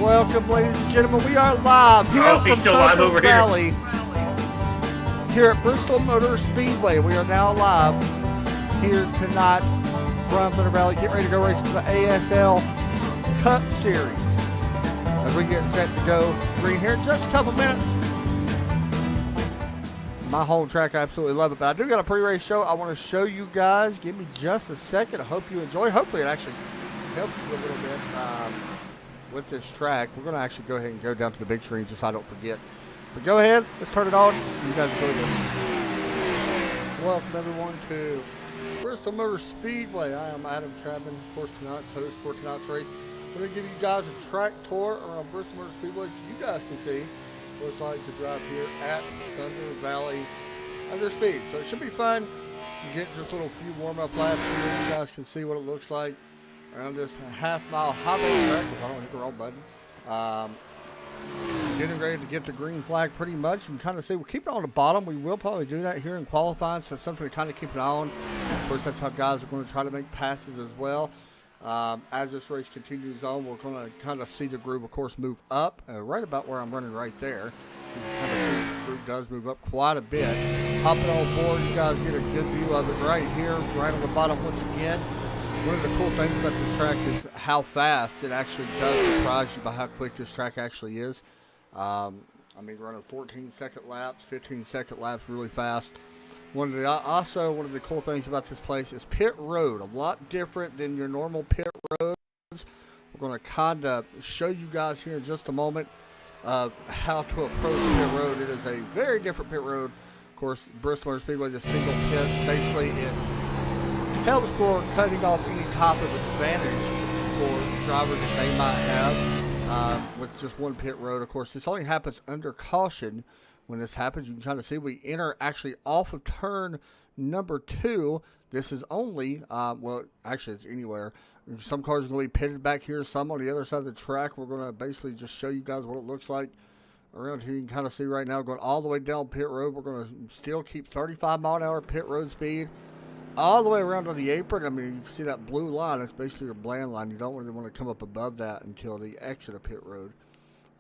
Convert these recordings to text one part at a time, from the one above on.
Welcome, ladies and gentlemen. We are live here from Thunder Valley, here at Bristol Motor Speedway. We are now live here tonight from Thunder Valley. Get ready to go racing for the ASL Cup Series as we get set to go green here in just a couple minutes. My home track, I absolutely love it, but I do got a pre-race show I want to show you guys. Give me just a second. I hope you enjoy. Hopefully it actually helps you a little bit with this track. We're going to actually go ahead and go down to the big screen just so I don't forget. But go ahead, let's turn it on. You guys enjoy this. Welcome everyone to Bristol Motor Speedway. I am Adam Chapman, of course tonight's host for tonight's race. I'm going to give you guys a track tour around Bristol Motor Speedway so you guys can see what it's like to drive here at Thunder Valley under speed. So it should be fun. You get just a little few warm-up laps here. You guys can see what it looks like around this half-mile highway track. If I don't hit the wrong button. Getting ready to get the green flag pretty much. You can kind of see we'll keep it on the bottom. We will probably do that here in qualifying, so it's something to kind of keep an eye on. Of course, that's how guys are going to try to make passes as well. As this race continues on, we're going to kind of see the groove, of course, move up right about where I'm running right there. You can kind of see the groove does move up quite a bit. Hopping on board, you guys get a good view of it right here, right on the bottom once again. One of the cool things about this track is how fast it actually does surprise you by how quick this track actually is. I mean, running 14-second laps, 15-second laps really fast. One of the cool things about this place is pit road. A lot different than your normal pit roads. We're going to kind of show you guys here in just a moment how to approach pit road. It is a very different pit road. Of course, Bristol Motor Speedway, the single pit, basically it helps for cutting off any type of advantage for drivers that they might have with just one pit road. Of course, this only happens under caution. When this happens, you can kind of see we enter actually off of turn number 2. This is only, well, actually it's anywhere. Some cars are going to be pitted back here, some on the other side of the track. We're going to basically just show you guys what it looks like around here. You can kind of see right now going all the way down pit road. We're going to still keep 35-mile-an-hour pit road speed all the way around on the apron. I mean, you can see that blue line. That's basically your bland line. You don't really want to come up above that until the exit of pit road.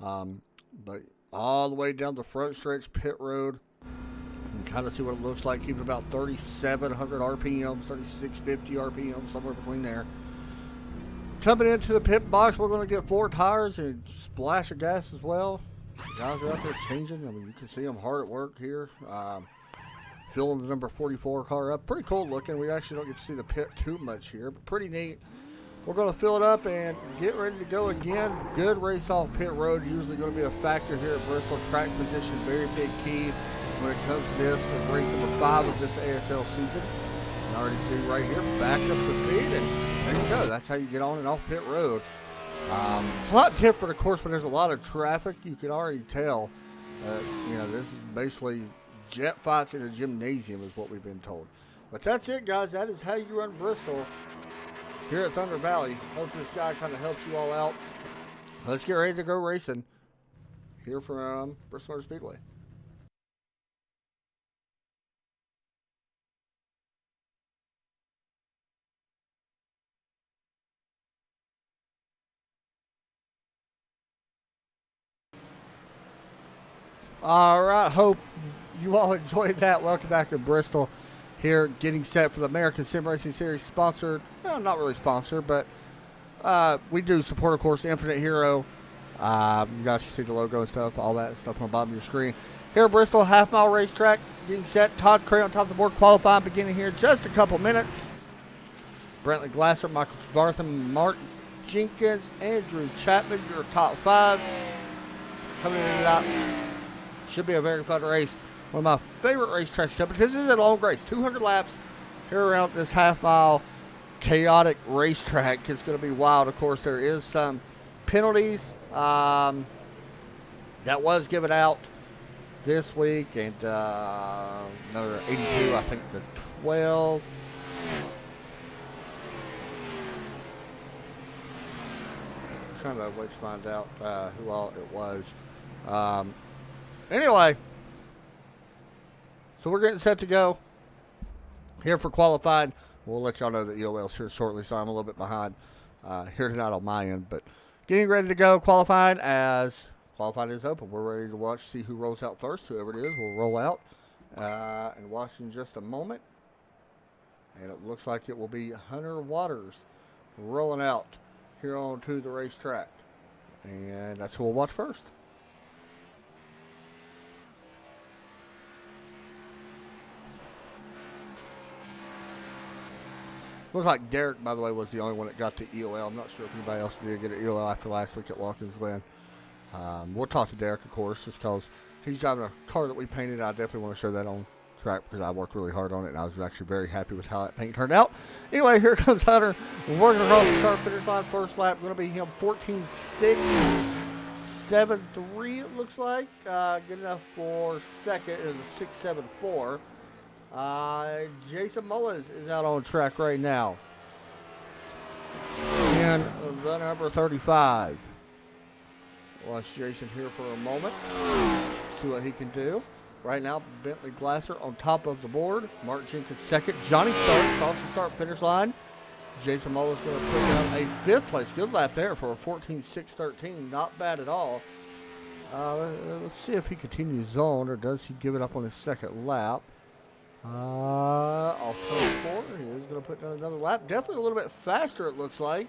But all the way down the front stretch pit road. You can kind of see what it looks like. Keeping about 3,700 RPMs, 3,650 RPMs, somewhere between there. Coming into the pit box, we're going to get 4 tires and a splash of gas as well. The guys are out there changing. I mean, you can see them hard at work here. Filling the number 44 car up. Pretty cool looking. We actually don't get to see the pit too much here, but pretty neat. We're going to fill it up and get ready to go again. Good race off pit road. Usually going to be a factor here at Bristol. Track position, very big key when it comes to this. Race number 5 of this ASL season. You already see right here, back up the speed, and there you go. That's how you get on and off pit road. It's a lot different, of course, when there's a lot of traffic. You can already tell, you know, this is basically jet fights in a gymnasium is what we've been told. But that's it, guys. That is how you run Bristol here at Thunder Valley. Hope this guy kind of helps you all out. Let's get ready to go racing here from Bristol Motor Speedway. All right, hope you all enjoyed that. Welcome back to Bristol. Here, getting set for the American Sim Racing Series, sponsored, well, not really sponsored, but we do support, of course, Infinite Hero. You guys can see the logo and stuff, all that stuff on the bottom of your screen. Here at Bristol, half-mile racetrack, getting set. Todd Cray on top of the board, qualifying, beginning here in just a couple minutes. Brentley Glasser, Michael Vartham, Mark Jenkins, Andrew Chapman, your top 5. Coming in and out. Should be a very fun race. One of my favorite racetracks coming. This is a long race, 200 laps here around this half-mile chaotic racetrack. It's going to be wild. Of course, there is some penalties that was given out this week, and another 82, I think the 12. I'm trying to wait to find out who all it was. Anyway. So we're getting set to go here for qualified. We'll let y'all know that EOL's here shortly, so I'm a little bit behind here tonight on my end. But Getting ready to go. Qualified is open. We're ready to watch, see who rolls out first. Whoever it is will roll out and watch in just a moment. And it looks like it will be Hunter Waters rolling out here onto the racetrack. And that's who we'll watch first. Looks like Derek, by the way, was the only one that got the EOL. I'm not sure if anybody else did get an EOL after last week at Watkins Glen. We'll talk to Derek, of course, just because he's driving a car that we painted. I definitely want to show that on track because I worked really hard on it, and I was actually very happy with how that paint turned out. Anyway, here comes Hunter working across the start-finish line. First lap going to be him 14.673, it looks like. Good enough for second is a 6.74. Jason Mullins is out on track right now. And the number 35. Watch Jason here for a moment. See what he can do. Right now, Bentley Glasser on top of the board. Mark Jenkins second. Johnny Stark across the start-finish line. Jason Mullins going to put down a fifth place. Good lap there for a 14.613. Not bad at all. Let's see if he continues on or does he give it up on his second lap. Off turn 4. He is going to put down another lap. Definitely a little bit faster, it looks like.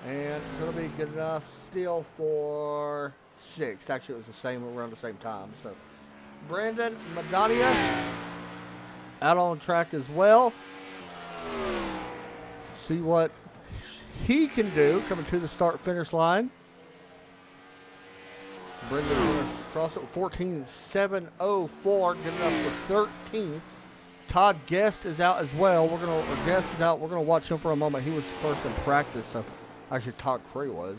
And going to be good enough still for 6th. Actually, it was the same around the same time. So, Brandon Madania out on track as well. See what he can do coming to the start-finish line. Brendan going to cross it 14.704. Good enough for 13th. Todd Guest is out as well. Guest is out. We're gonna watch him for a moment. He was first in practice, so actually Todd Cray was.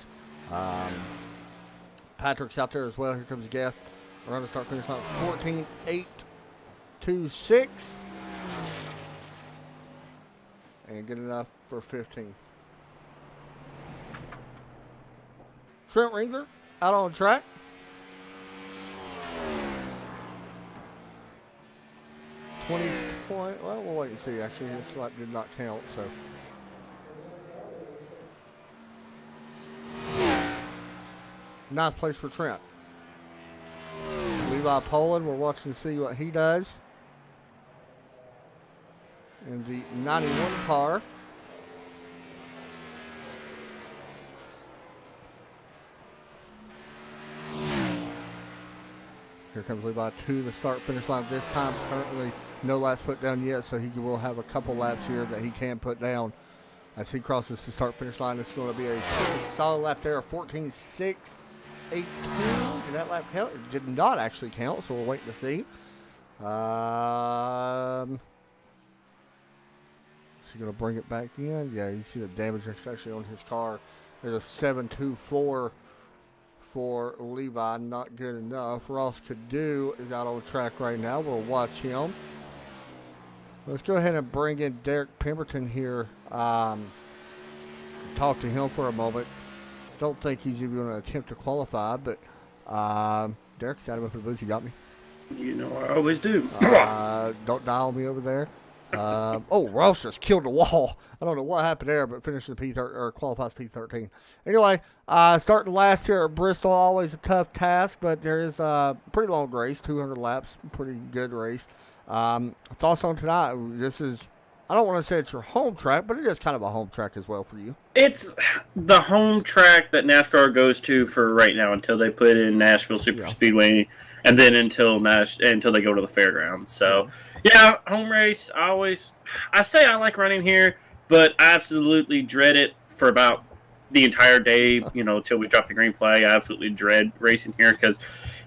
Patrick's out there as well. Here comes Guest. Around the start finish line 14.826. And good enough for 15th. Trent Ringler out on track. Well, we'll wait and see. Actually, his lap did not count, so. Ninth place for Trent. Levi Poland, we're watching to see what he does. In the 91 car. Here comes Levi to the start-finish line this time. Currently, no laps put down yet, so he will have a couple laps here that he can put down. As he crosses the start-finish line, it's going to be a solid lap there, 14.682. Did that lap count? It did not actually count, so we'll wait to see. Is he going to bring it back in? Yeah, you see the damage especially on his car. There's a 7.24 for Levi, not good enough. Ross Cadu is out on track right now. We'll watch him. Let's go ahead and bring in Derek Pemberton here. Talk to him for a moment. Don't think he's even going to attempt to qualify, but Derek, sat him up in the booth. You got me? You know I always do. Don't dial me over there. Ross just killed the wall. I don't know what happened there, but finishes the P13 or qualifies P13. Anyway, starting last here at Bristol, always a tough task, but there is a pretty long race, 200 laps, pretty good race. Thoughts on tonight? This is, I don't want to say it's your home track, but it is kind of a home track as well for you. It's the home track that NASCAR goes to for right now until they put in Nashville Super Speedway, and then until they go to the fairgrounds. So, yeah, home race. I say I like running here, but I absolutely dread it for about the entire day, until we drop the green flag. I absolutely dread racing here because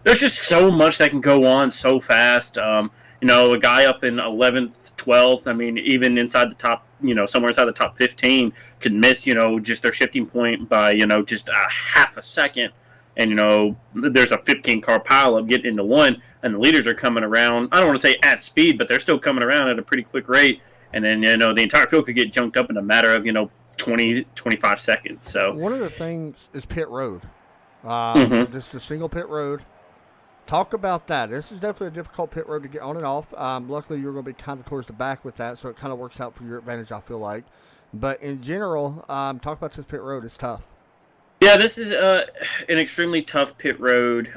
there's just so much that can go on so fast. A guy up in 11th, 12th, I mean, even inside the top, somewhere inside the top 15 could miss, just their shifting point by, just a half a second. And, there's a 15-car pileup getting into one, and the leaders are coming around. I don't want to say at speed, but they're still coming around at a pretty quick rate. And then, the entire field could get junked up in a matter of, 20, 25 seconds. So one of the things is pit road. This is a single pit road. Talk about that. This is definitely a difficult pit road to get on and off. Luckily, you're going to be kind of towards the back with that, so it kind of works out for your advantage, I feel like. But in general, talk about this pit road. It's tough. Yeah, this is an extremely tough pit road.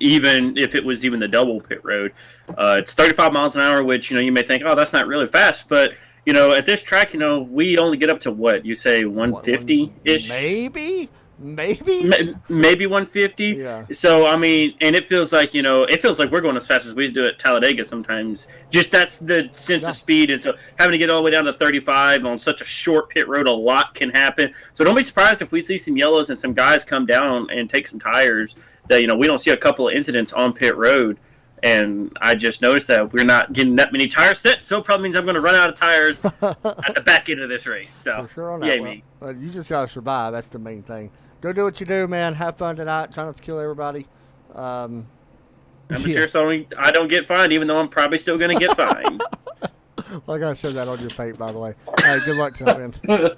Even if it was even the double pit road, it's 35 miles an hour, which you may think, oh, that's not really fast, but at this track, we only get up to what you say One 150 ish. maybe. Maybe 150. Yeah. So I mean, and it feels like it feels like we're going as fast as we do at Talladega sometimes. Just that's the sense Yeah. of speed, and so having to get all the way down to 35 on such a short pit road, a lot can happen. So don't be surprised if we see some yellows and some guys come down and take some tires. That we don't see a couple of incidents on pit road. And I just noticed that we're not getting that many tire sets, so it probably means I'm going to run out of tires at the back end of this race. So, For sure on that. yay Well, me. you just gotta survive. That's the main thing. Go do what you do, man. Have fun tonight. Try not to kill everybody. I'm just Yeah. here so I don't get fined, even though I'm probably still going to get fined. Well, I gotta show that on your paint, by the way. Hey, good luck tonight, man.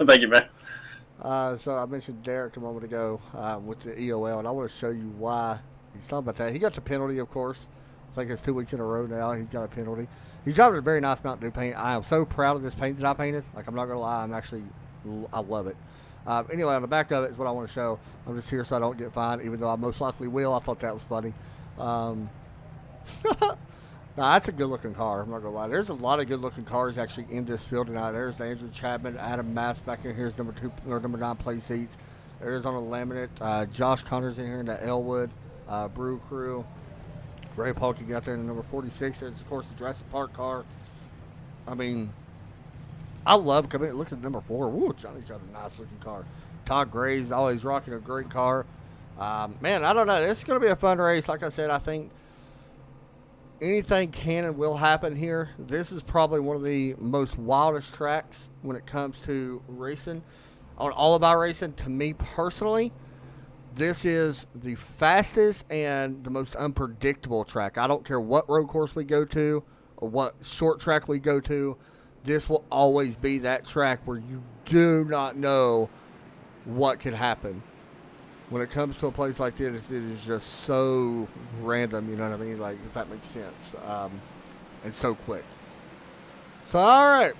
Thank you, man. So I mentioned Derek a moment ago with the EOL, and I want to show you why he's talking about that. He got the penalty, of course. I think it's 2 weeks in a row now. He's got a penalty. He's driving a very nice Mountain Dew paint. I am so proud of this paint that I painted. Like, I'm not gonna lie, I love it. Anyway, on the back of it is what I want to show. I'm just here so I don't get fined, even though I most likely will. I thought that was funny. Nah, that's a good-looking car. I'm not gonna lie. There's a lot of good-looking cars actually in this field tonight. There's Andrew Chapman, Adam Mass back in here. Here's number 2 or number 9 play seats. Arizona Laminate. Josh Connor's in here in the Elwood. Brew Crew. Ray Polky got there in the number 46. There's of course the Jurassic Park car. I mean, I love coming in. Look at number 4. Woo, Johnny's got a nice-looking car. Todd Gray's always rocking a great car. Man, I don't know. This is going to be a fun race. Like I said, I think anything can and will happen here. This is probably one of the most wildest tracks when it comes to racing. On all of our racing, to me personally, this is the fastest and the most unpredictable track. I don't care what road course we go to or what short track we go to. This will always be that track where you do not know what could happen. When it comes to a place like this, it is just so random, you know what I mean? Like, if that makes sense. And so quick. So, all right.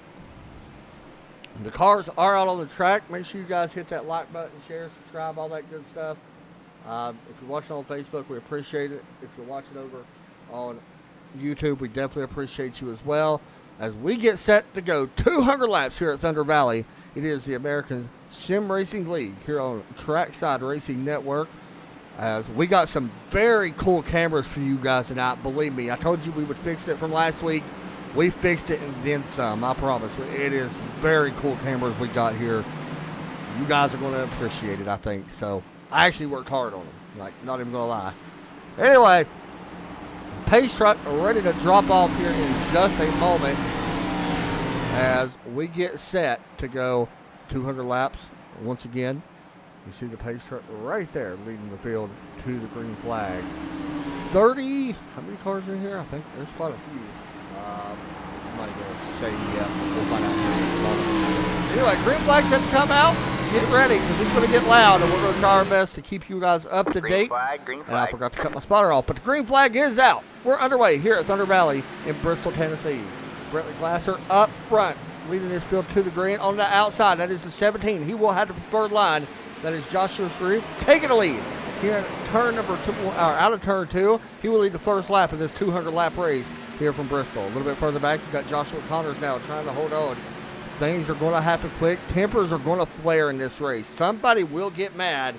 The cars are out on the track. Make sure you guys hit that like button, share, subscribe, all that good stuff. If you're watching on Facebook, we appreciate it. If you're watching over on YouTube, we definitely appreciate you as well. As we get set to go 200 laps here at Thunder Valley, it is the American Sim Racing League here on Trackside Racing Network. As we got some very cool cameras for you guys tonight. Believe me, I told you we would fix it from last week. We fixed it and then some, I promise. It is very cool cameras we got here. You guys are going to appreciate it, I think. So, I actually worked hard on them. Like, not even going to lie. Anyway, pace truck ready to drop off here in just a moment as we get set to go 200 laps. Once again, you see the pace truck right there leading the field to the green flag. 30, how many cars are in here? I think there's quite a few. I'm not going to say yet. We'll find out here in a moment. Anyway, green flag's set to come out. Get ready because it's going to get loud, and we're going to try our best to keep you guys up to date. Green flag. And I forgot to cut my spotter off, but the green flag is out. We're underway here at Thunder Valley in Bristol, Tennessee. Brentley Glasser up front, leading this field to the green. On the outside, that is the 17. He will have the preferred line. That is Joshua Sharif taking the lead. Here in turn number 2, out of turn 2, he will lead the first lap of this 200-lap race here from Bristol. A little bit further back, you've got Joshua Connors now trying to hold on. Things are going to happen quick. Tempers are going to flare in this race. Somebody will get mad.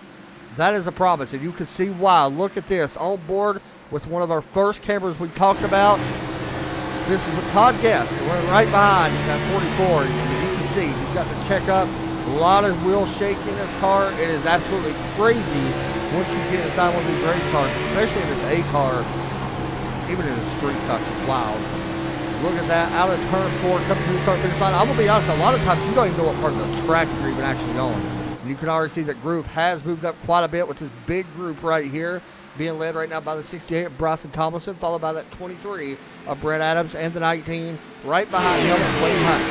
That is a promise, and you can see why. Look at this. On board with one of our first cameras we talked about. This is with Todd Guest. Running right behind. He's got 44. As you can see, he's got the checkup. A lot of wheel shake in this car. It is absolutely crazy once you get inside one of these race cars, especially in this A car. Even in the street stocks, it's wild. Look at that, out of turn 4, coming to the start finish line. I'm going to be honest, a lot of times you don't even know what part of the track you're even actually on. And you can already see that Groove has moved up quite a bit with this big group right here, being led right now by the 68 of Bryson Tomlinson, followed by that 23 of Brett Adams, and the 19 right behind him, Wayne Hunt.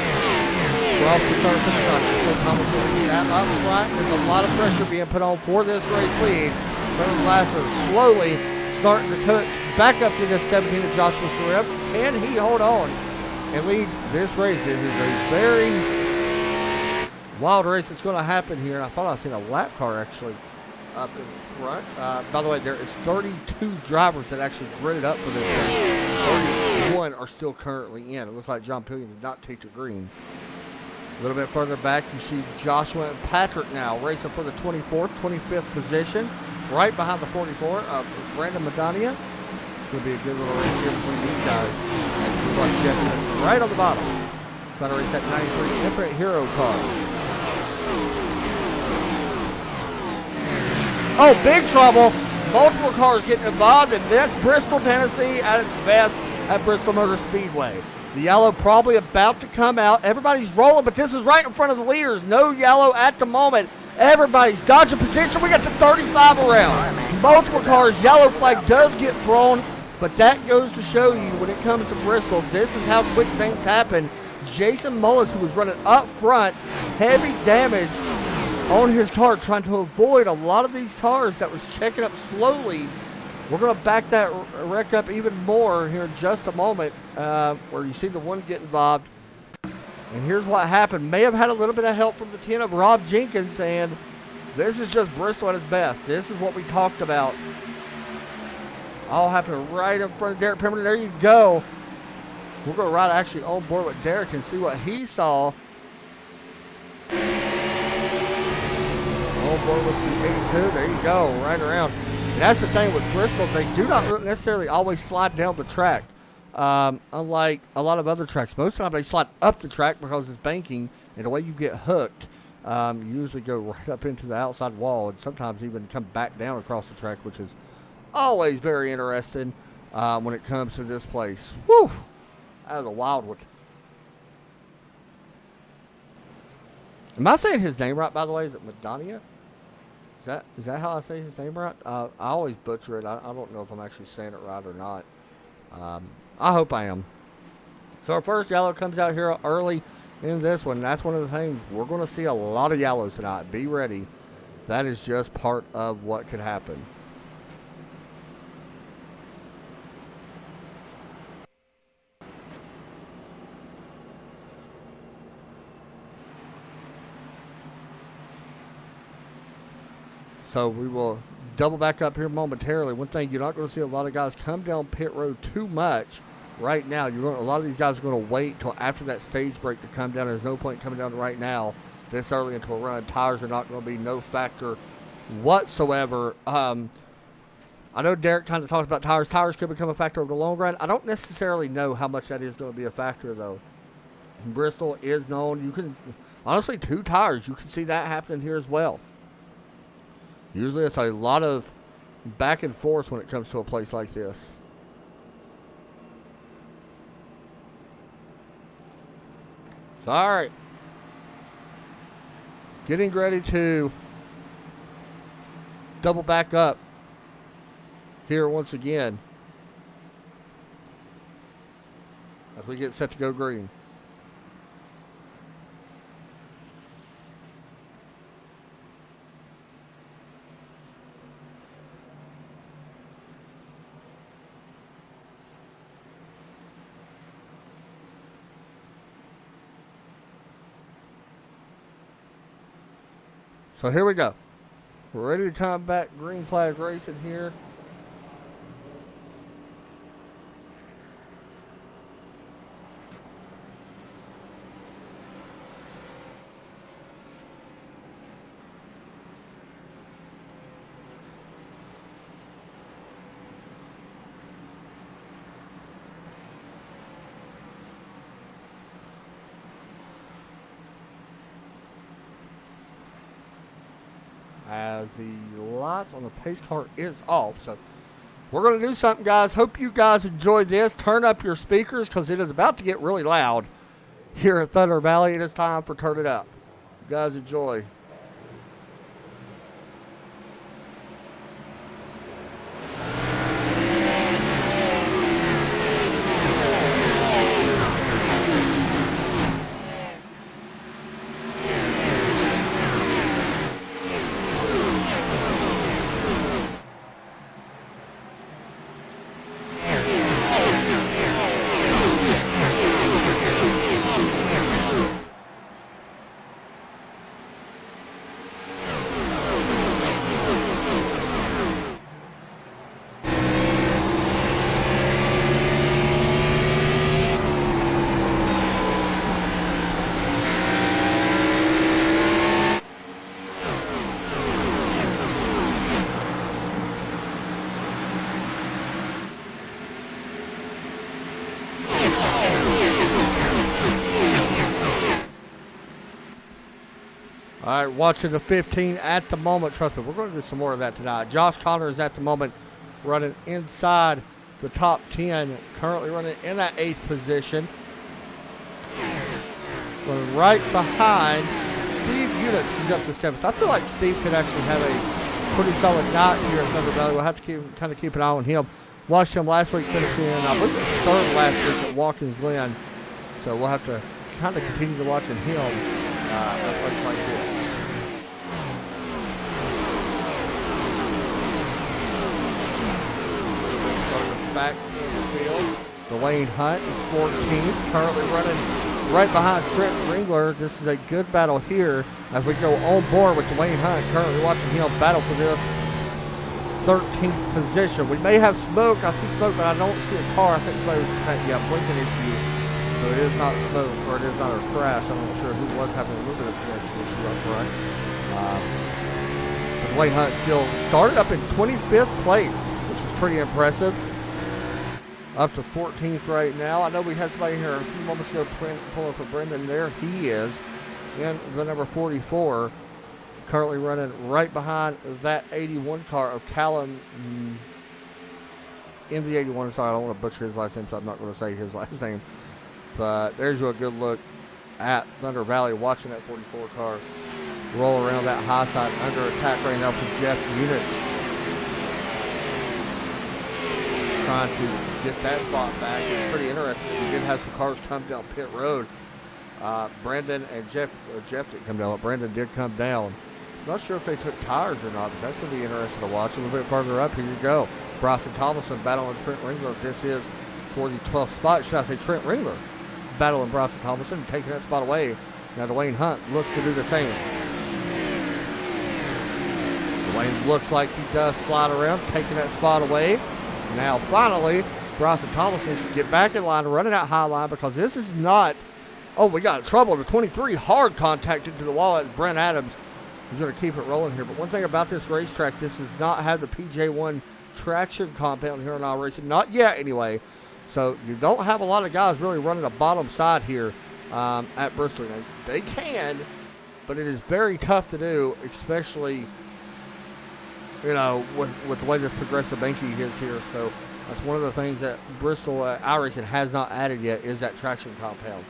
We're off the start finish line. So Tomlinson leads that up front. There's a lot of pressure being put on for this race lead. Brennan Glasser slowly starting to touch back up to this 17 of Joshua Sharif. Can he hold on and lead this race? It is a very wild race that's going to happen here. I thought I seen a lap car actually up in front. By the way, there is 32 drivers that actually gridded up for this race. 31 are still currently in. It looks like John Pillion did not take the green. A little bit further back, you see Joshua and Patrick now racing for the 24th, 25th position. Right behind the 44 of Brandon Madania. Could be a good little race here between these guys. Right on the bottom. Trying to race that 93 Infinite Hero car. Oh, big trouble. Multiple cars getting involved, and that's Bristol, Tennessee at its best at Bristol Motor Speedway. The yellow probably about to come out. Everybody's rolling, but this is right in front of the leaders. No yellow at the moment. Everybody's dodging position. We got the 35 around. Multiple cars. Yellow flag does get thrown, but that goes to show you when it comes to Bristol, this is how quick things happen. Jason Mullis, who was running up front, heavy damage on his car, trying to avoid a lot of these cars that was checking up slowly. We're going to back that wreck up even more here in just a moment, where you see the one get involved. And here's what happened. May have had a little bit of help from the 10 of Rob Jenkins, and this is just Bristol at its best. This is what we talked about. All happening right in front of Derek Pemberton. There you go. We're going to ride actually on board with Derek and see what he saw. On board with the 82. There you go. Right around. And that's the thing with Bristol. They do not necessarily always slide down the track. Unlike a lot of other tracks. Most of the time they slide up the track because it's banking. And the way you get hooked, you usually go right up into the outside wall. And sometimes even come back down across the track, which is always very interesting when it comes to this place. Woo! That was a wild one. Am I saying his name right, by the way? Is it Madania? Is that how I say his name right? I always butcher it. I don't know if I'm actually saying it right or not. I hope I am. So our first yellow comes out here early in this one. That's one of the things. We're going to see a lot of yellows tonight. Be ready. That is just part of what could happen. So we will double back up here momentarily. One thing, you're not going to see a lot of guys come down pit road too much right now. A lot of these guys are going to wait until after that stage break to come down. There's no point coming down right now this early into a run. Tires are not going to be no factor whatsoever. I know Derek kind of talked about tires. Tires could become a factor over the long run. I don't necessarily know how much that is going to be a factor, though. Bristol is known. You can, honestly, 2 tires. You can see that happening here as well. Usually it's a lot of back and forth when it comes to a place like this. So, all right. Getting ready to double back up here once again as we get set to go green. So here we go. We're ready to come back green flag racing here. As the lights on the pace car is off. So we're going to do something, guys. Hope you guys enjoyed this. Turn up your speakers because it is about to get really loud here at Thunder Valley. It is time for Turn It Up. You guys enjoy. All right, watching the 15 at the moment. Trust me, we're going to do some more of that tonight. Josh Connor is at the moment running inside the top 10, currently running in that 8th position. Running right behind Steve Units, who's up to 7th. I feel like Steve could actually have a pretty solid night here at Thunder Valley. We'll have to kind of keep an eye on him. Watched him last week finishing in, I believe, 3rd last week at Watkins Glen. So we'll have to kind of continue to watching him at a place like this. Back in the field, Dwayne Hunt is 14th, currently running right behind Trent Ringler. This is a good battle here as we go on board with Dwayne Hunt, currently watching him battle for this 13th position. We may have smoke. I see smoke, but I don't see a car. I think somebody was blinking issue. So it is not smoke, or it is not a crash. I'm not sure who was having a little bit of connection issue up front. Dwayne Hunt still started up in 25th place, which is pretty impressive. Up to 14th right now. I know we had somebody here a few moments ago pulling for Brendan. There he is in the number 44. Currently running right behind that 81 car of Callum in the 81. Sorry, I don't want to butcher his last name, so I'm not going to say his last name. But there's a good look at Thunder Valley watching that 44 car roll around that high side under attack right now from Jeff Unich. Trying to get that spot back. It's pretty interesting. We did have some cars come down pit road. Brandon and Jeff didn't come down, but Brandon did come down. Not sure if they took tires or not, but that's going to be interesting to watch. A little bit further up, here you go. Bryson Thomason battling Trent Ringler. This is for the 12th spot. Should I say Trent Ringler battling Bryson Thomason and taking that spot away. Now Dwayne Hunt looks to do the same. Dwayne looks like he does slide around, taking that spot away. Now, finally, Bryson Thomason can get back in line, running that high line, because this is not... Oh, we got trouble. The 23 hard contact into the wall. That's Brent Adams. He's going to keep it rolling here. But one thing about this racetrack, this does not have the PJ1 traction compound here in our racing. Not yet, anyway. So you don't have a lot of guys really running the bottom side here at Bristol. Now, they can, but it is very tough to do, especially... you know, with the way this progressive banking is here. So that's one of the things that Bristol iRacing has not added yet is that traction compound.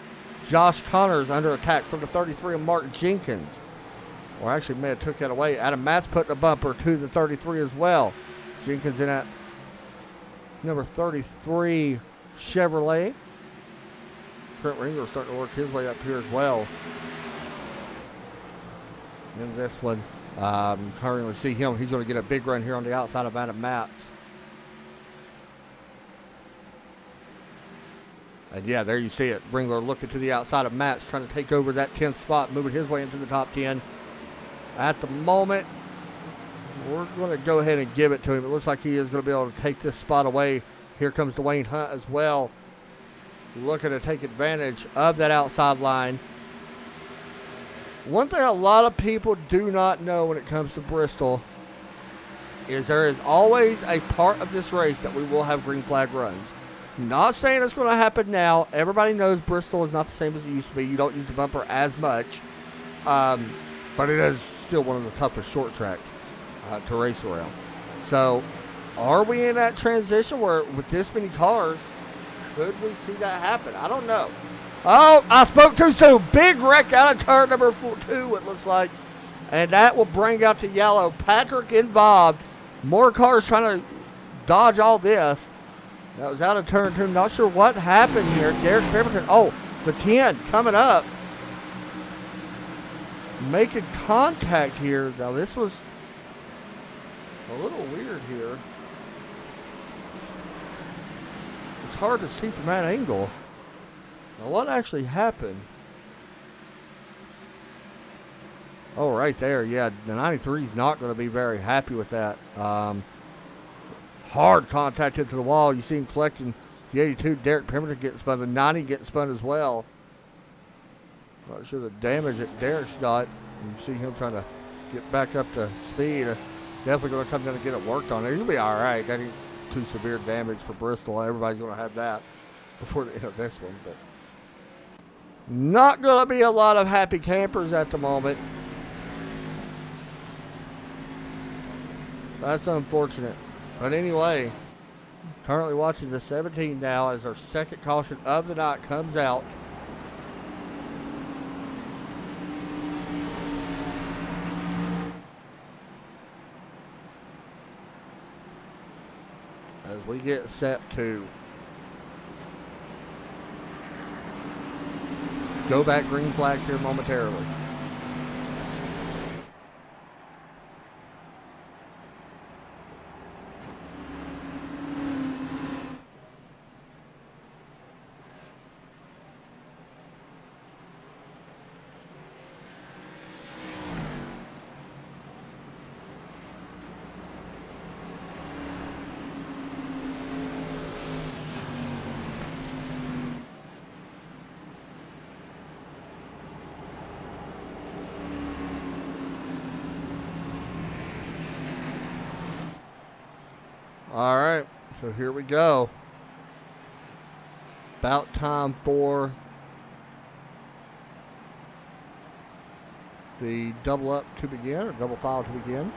Josh Connors under attack from the 33 of Mark Jenkins. Or actually may have took that away. Adam Matt's putting a bumper to the 33 as well. Jenkins in at number 33 Chevrolet. Trent Ringler starting to work his way up here as well. And this one. Currently see him. He's going to get a big run here on the outside of Adam Matz. And yeah, there you see it. Ringler looking to the outside of Matz, trying to take over that 10th spot, moving his way into the top 10. At the moment, we're going to go ahead and give it to him. It looks like he is going to be able to take this spot away. Here comes Dwayne Hunt as well, looking to take advantage of that outside line. One thing a lot of people do not know when it comes to Bristol is there is always a part of this race that we will have green flag runs. Not saying it's going to happen now. Everybody knows Bristol is not the same as it used to be. You don't use the bumper as much. But it is still one of the toughest short tracks to race around. So are we in that transition where with this many cars, could we see that happen? I don't know. Oh, I spoke too soon. Big wreck out of turn number 2, it looks like. And that will bring out the yellow. Patrick involved. More cars trying to dodge all this. That was out of turn 2. Not sure what happened here. Derek Pemberton. Oh, the 10 coming up. Making contact here. Now, this was a little weird here. It's hard to see from that angle. Now, what actually happened? Oh, right there. Yeah, the 93 is not going to be very happy with that. Hard contact into the wall. You see him collecting the 82. Derek Pemberton getting spun. The 90 getting spun as well. Not sure the damage that Derek's got. You see him trying to get back up to speed. Definitely going to come down and get it worked on. He'll be all right. That ain't too severe damage for Bristol. Everybody's going to have that before the end of this one. But not going to be a lot of happy campers at the moment. That's unfortunate. But anyway, currently watching the 17 now as our second caution of the night comes out. As we get set to go back green flag here momentarily. All right, so here we go. About time for the double up to begin, or double file to begin.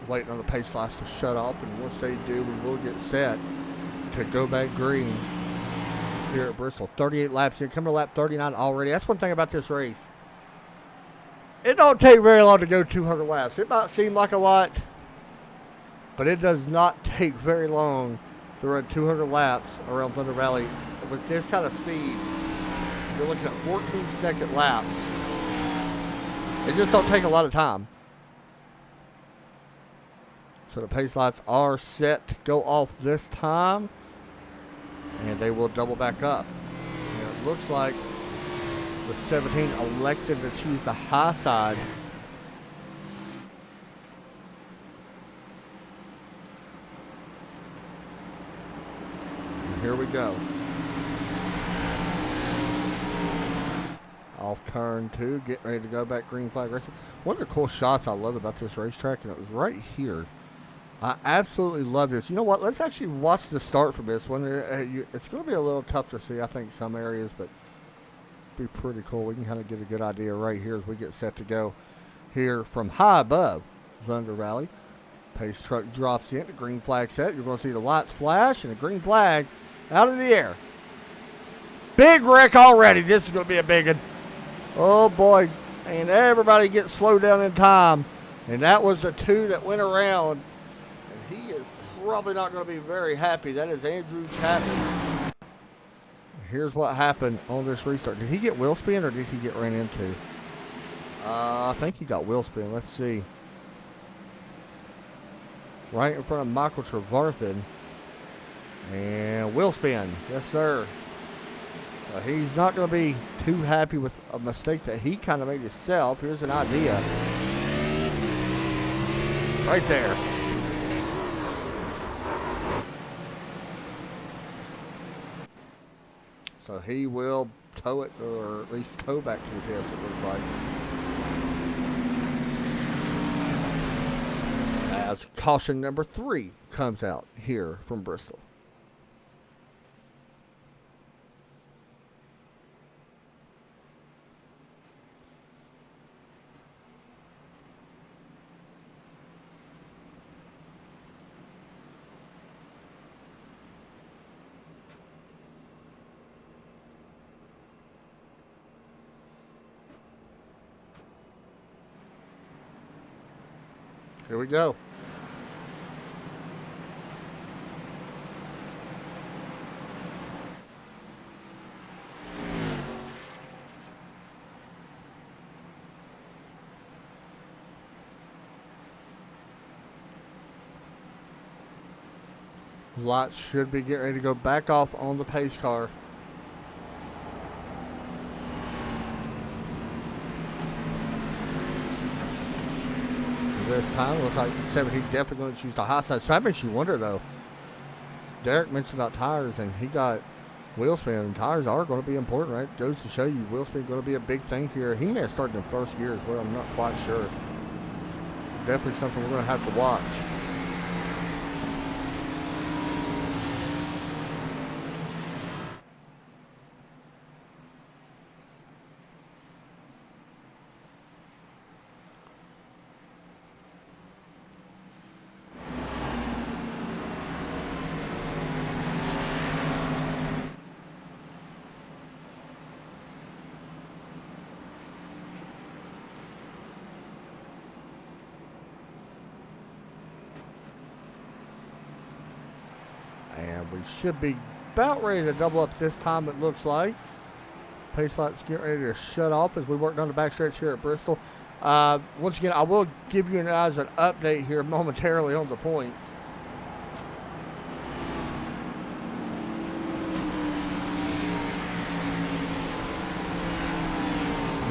Waiting on the pace lights to shut off, and once they do, we will get set to go back green here at Bristol. 38 laps in, coming to lap 39 already. That's one thing about this race. It don't take very long to go 200 laps. It might seem like a lot, but it does not take very long to run 200 laps around Thunder Valley. With this kind of speed, you're looking at 14-second laps. It just don't take a lot of time. So the pace lights are set to go off this time, and they will double back up. And it looks like the 17 elected to choose the high side. And here we go. Off turn 2, getting ready to go back green flag racing. One of the cool shots I love about this racetrack, and it was right here. I absolutely love this. You know what? Let's actually watch the start from this one. It's going to be a little tough to see, I think, some areas, but be pretty cool. We can kind of get a good idea right here as we get set to go here from high above Thunder Valley. Pace truck drops in, the green flag set. You're going to see the lights flash and the green flag out of the air. Big wreck already. This is going to be a big one. Oh, boy. And everybody gets slowed down in time. And that was the two that went around. He is probably not going to be very happy. That is Andrew Chapman. Here's what happened on this restart. Did he get wheel spin or did he get ran into? I think he got wheel spin. Let's see. Right in front of Michael Trevarthen. And wheel spin. Yes, sir. He's not going to be too happy with a mistake that he kind of made himself. Here's an idea. Right there. So he will tow it, or at least tow back to the pits, it looks like. As caution number 3 comes out here from Bristol. Here we go. Lights should be getting ready to go back off on the pace car. This time looks like 17 definitely going to choose the high side. So that makes you wonder, though. Derek mentioned about tires, and he got wheel spin. And tires are going to be important, right? Goes to show you wheel spin is going to be a big thing here. He may have started in first gear as well. I'm not quite sure. Definitely something we're going to have to watch. And we should be about ready to double up this time, it looks like. Pace light's getting ready to shut off as we work down the backstretch here at Bristol. Once again, I will give you guys an update here momentarily on the point.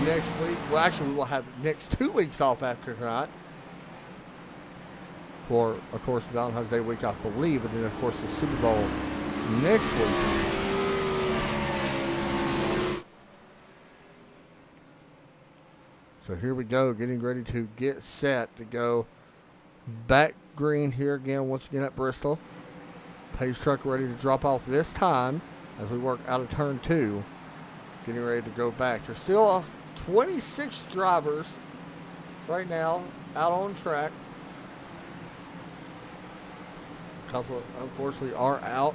Next week, well, actually, we will have the next 2 weeks off after tonight. For, of course, Valentine's Day week, I believe, and then, of course, the Super Bowl next week. So here we go, getting ready to get set to go back green here again, once again at Bristol. Pace truck ready to drop off this time as we work out of turn 2. Getting ready to go back. There's still 26 drivers right now out on track. A couple, unfortunately, are out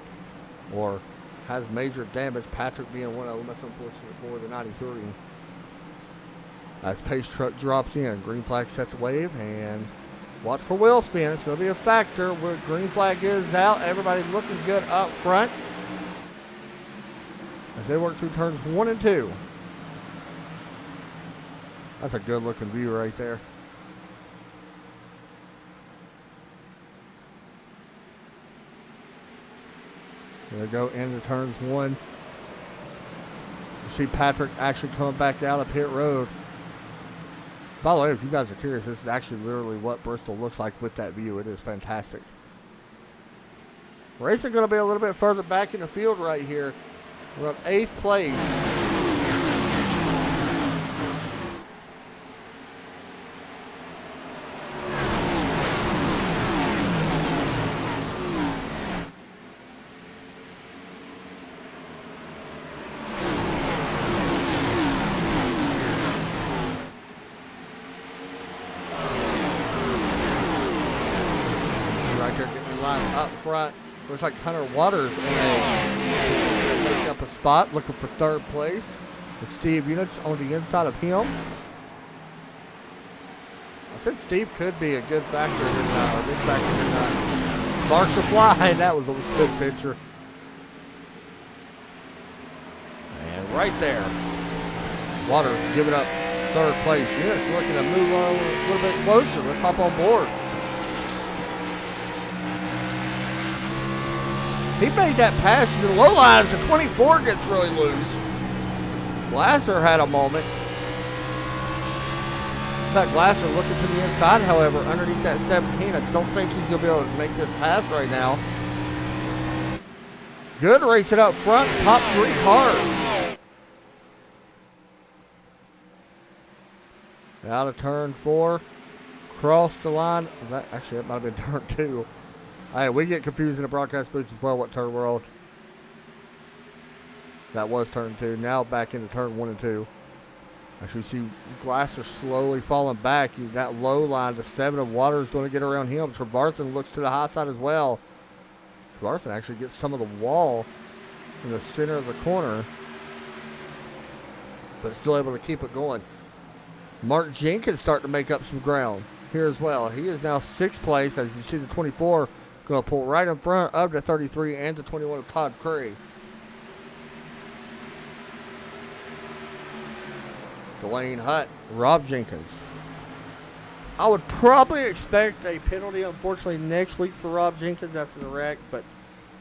or has major damage. Patrick being one of them. That's unfortunate for the 93. As pace truck drops in, green flag set the wave, and watch for wheel spin. It's going to be a factor. Where green flag is out, everybody looking good up front as they work through turns 1 and 2. That's a good looking view right there. There we go, into turns 1. You see Patrick actually coming back out of pit road. By the way, if you guys are curious, this is actually literally what Bristol looks like with that view. It is fantastic. Racing going to be a little bit further back in the field right here. We're up 8th place. Up front, looks like Hunter Waters making up a spot, looking for 3rd place. With Steve Units on the inside of him. I said Steve could be a good factor tonight, or good factor tonight. Sparks are flying. That was a good picture. And right there, Waters giving up 3rd place. Units looking to move a little bit closer. Let's hop on board. He made that pass to the low lines. The 24 gets really loose. Glasser had a moment. That Glasser looking to the inside, however, underneath that 17. I don't think he's going to be able to make this pass right now. Good racing up front. Top 3 cars. Out of turn 4. Cross the line. Actually, that might have been turn 2. Hey, we get confused in the broadcast booth as well what turn we're on. That was turn 2. Now back into turn 1 and 2. As you see Glasser slowly falling back. That low line, the 7 of Water is going to get around him. Trevarthen looks to the high side as well. Trevarthen actually gets some of the wall in the center of the corner, but still able to keep it going. Mark Jenkins starting to make up some ground here as well. He is now 6th place. As you see, the 24 going to pull right in front of the 33 and the 21 of Todd Curry. Dwayne Hutt, Rob Jenkins. I would probably expect a penalty, unfortunately, next week for Rob Jenkins after the wreck, but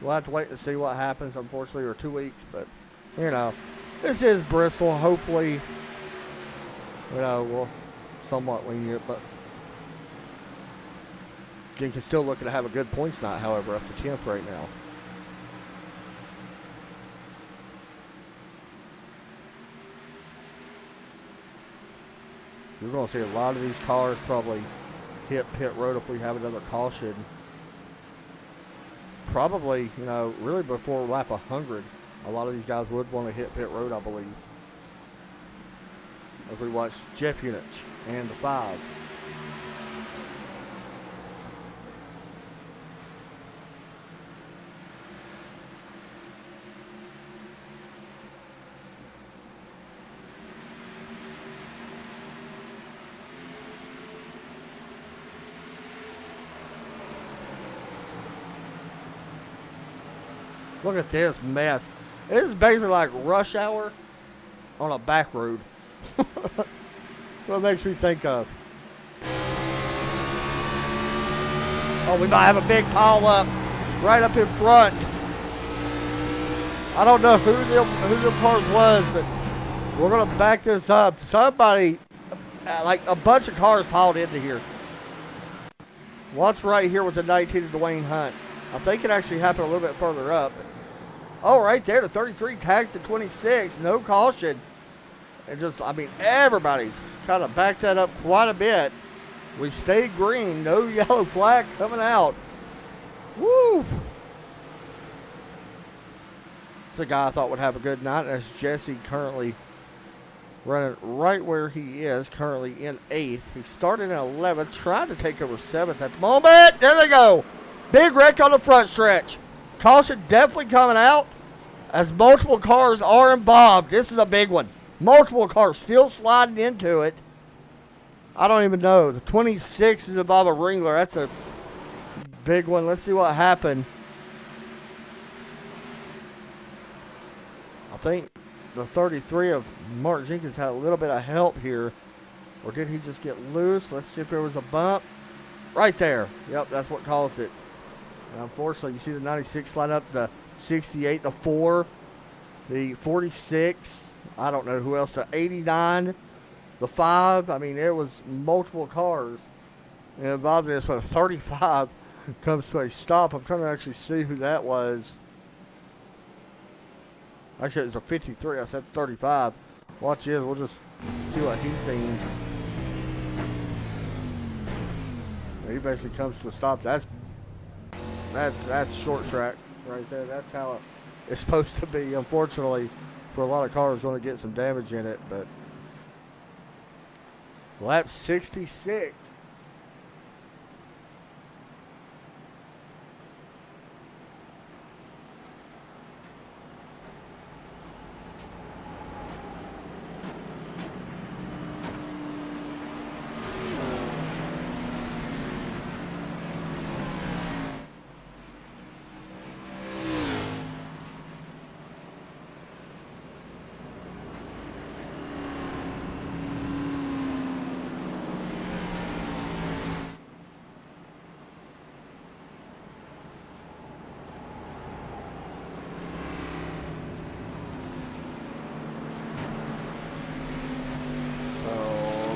we'll have to wait and see what happens, unfortunately, or 2 weeks. But, you know, this is Bristol. Hopefully, you know, we'll somewhat lenient, but Jenkins still looking to have a good points night, however, up to 10th right now. You're going to see a lot of these cars probably hit pit road if we have another caution. Probably, you know, really before lap 100, a lot of these guys would want to hit pit road, I believe. As we watch Jeff Unich and the 5. Look at this mess. This is basically like rush hour on a back road. What it makes me think of. Oh, we might have a big pile up right up in front. I don't know who the cars was, but we're going to back this up. Somebody, like a bunch of cars piled into here. What's right here with the 19 of Dwayne Hunt? I think it actually happened a little bit further up. Oh, right there, the 33 tags to 26, no caution. And just, I mean, everybody kind of backed that up quite a bit. We stayed green, no yellow flag coming out. Woo! It's a guy I thought would have a good night. That's Jesse, currently running right where he is, currently in 8th. He started in 11th, trying to take over 7th at the moment. There they go. Big wreck on the front stretch. Caution definitely coming out as multiple cars are involved. This is a big one. Multiple cars still sliding into it. I don't even know. The 26 is above a Wrangler. That's a big one. Let's see what happened. I think the 33 of Mark Jenkins had a little bit of help here. Or did he just get loose? Let's see if there was a bump. Right there. Yep, that's what caused it. And unfortunately, you see the 96 slide up, the 68, the 4, the 46. I don't know who else, the 89, the 5. I mean, there was multiple cars involved in this, but 35 comes to a stop. I'm trying to actually see who that was. Actually, it was a 53. I said 35. Watch this. We'll just see what he's seen. He basically comes to a stop. That's short track right there. That's how it's supposed to be. Unfortunately, for a lot of cars, going to get some damage in it. But lap 66.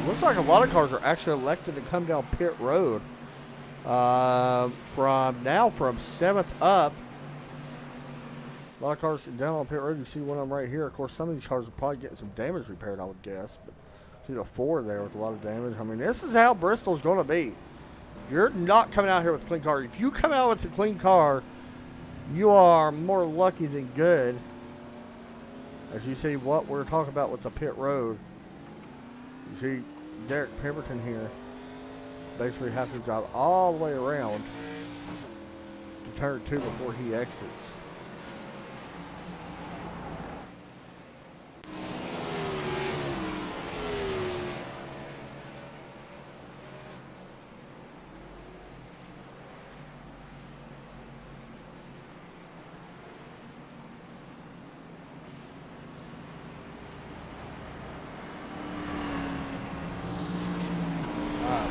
Looks like a lot of cars are actually elected to come down pit road from 7th up. A lot of cars down on pit road. You see one of them right here. Of course, some of these cars are probably getting some damage repaired, I would guess. But see the 4 there with a lot of damage. I mean, this is how Bristol's going to be. You're not coming out here with a clean car. If you come out with a clean car, you are more lucky than good. As you see what we're talking about with the pit road. You see Derek Pemberton here basically have to drive all the way around to turn 2 before he exits.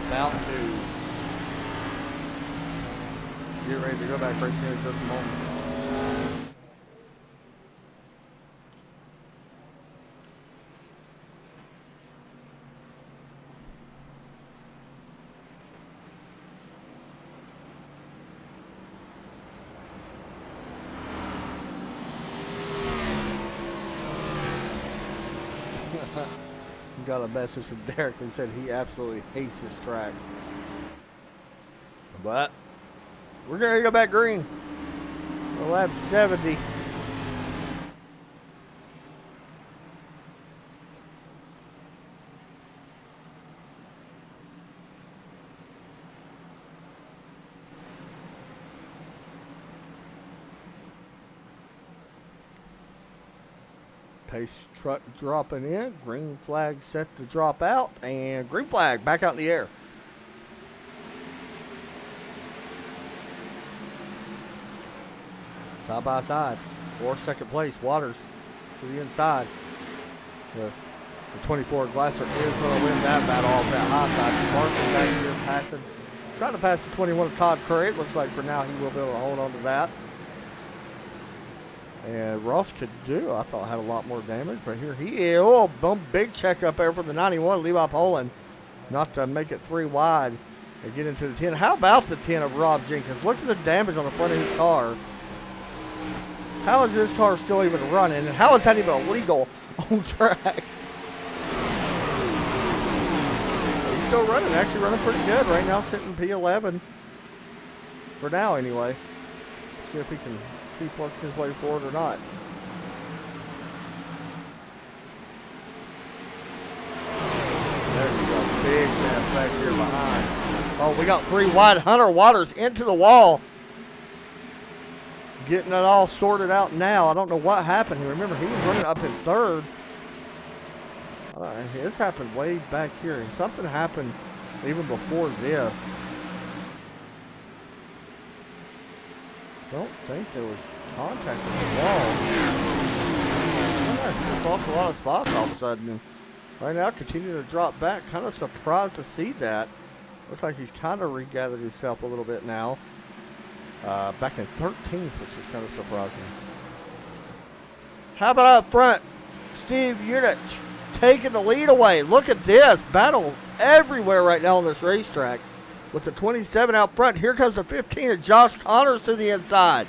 About to get ready to go back racing here in just a moment. got a message from Derek who said he absolutely hates this track. But we're going to go back green. Lap 70. Pace truck dropping in. Green flag set to drop out. And green flag back out in the air. Side by side. For second place. Waters to the inside. The 24 Glasser is going to win that battle off that high side. Martin back here passing. Trying to pass the 21 of Todd Curry. It looks like for now he will be able to hold on to that. And Ross could do, I thought, had a lot more damage, but here he is. Oh, boom, big check up there from the 91, Levi Poland. Not to make it 3 wide and get into the 10. How about the 10 of Rob Jenkins? Look at the damage on the front of his car. How is this car still even running? And how is that even illegal on track? He's still running, actually running pretty good right now, sitting P11. For now, anyway. See if he can keep working his way forward or not. There you go. Big mess back here behind. Oh, we got 3 wide. Hunter Waters into the wall. Getting it all sorted out now. I don't know what happened here. Remember, he was running up in 3rd. This happened way back here. And something happened even before this. Don't think there was contact with the wall. He just lost a lot of spots all of a sudden. And right now, continuing to drop back. Kind of surprised to see that. Looks like he's kind of regathered himself a little bit now. Back in 13th, which is kind of surprising. How about up front? Steve Unich taking the lead away. Look at this. Battle everywhere right now on this racetrack. With the 27 out front, here comes the 15 of Josh Connors to the inside.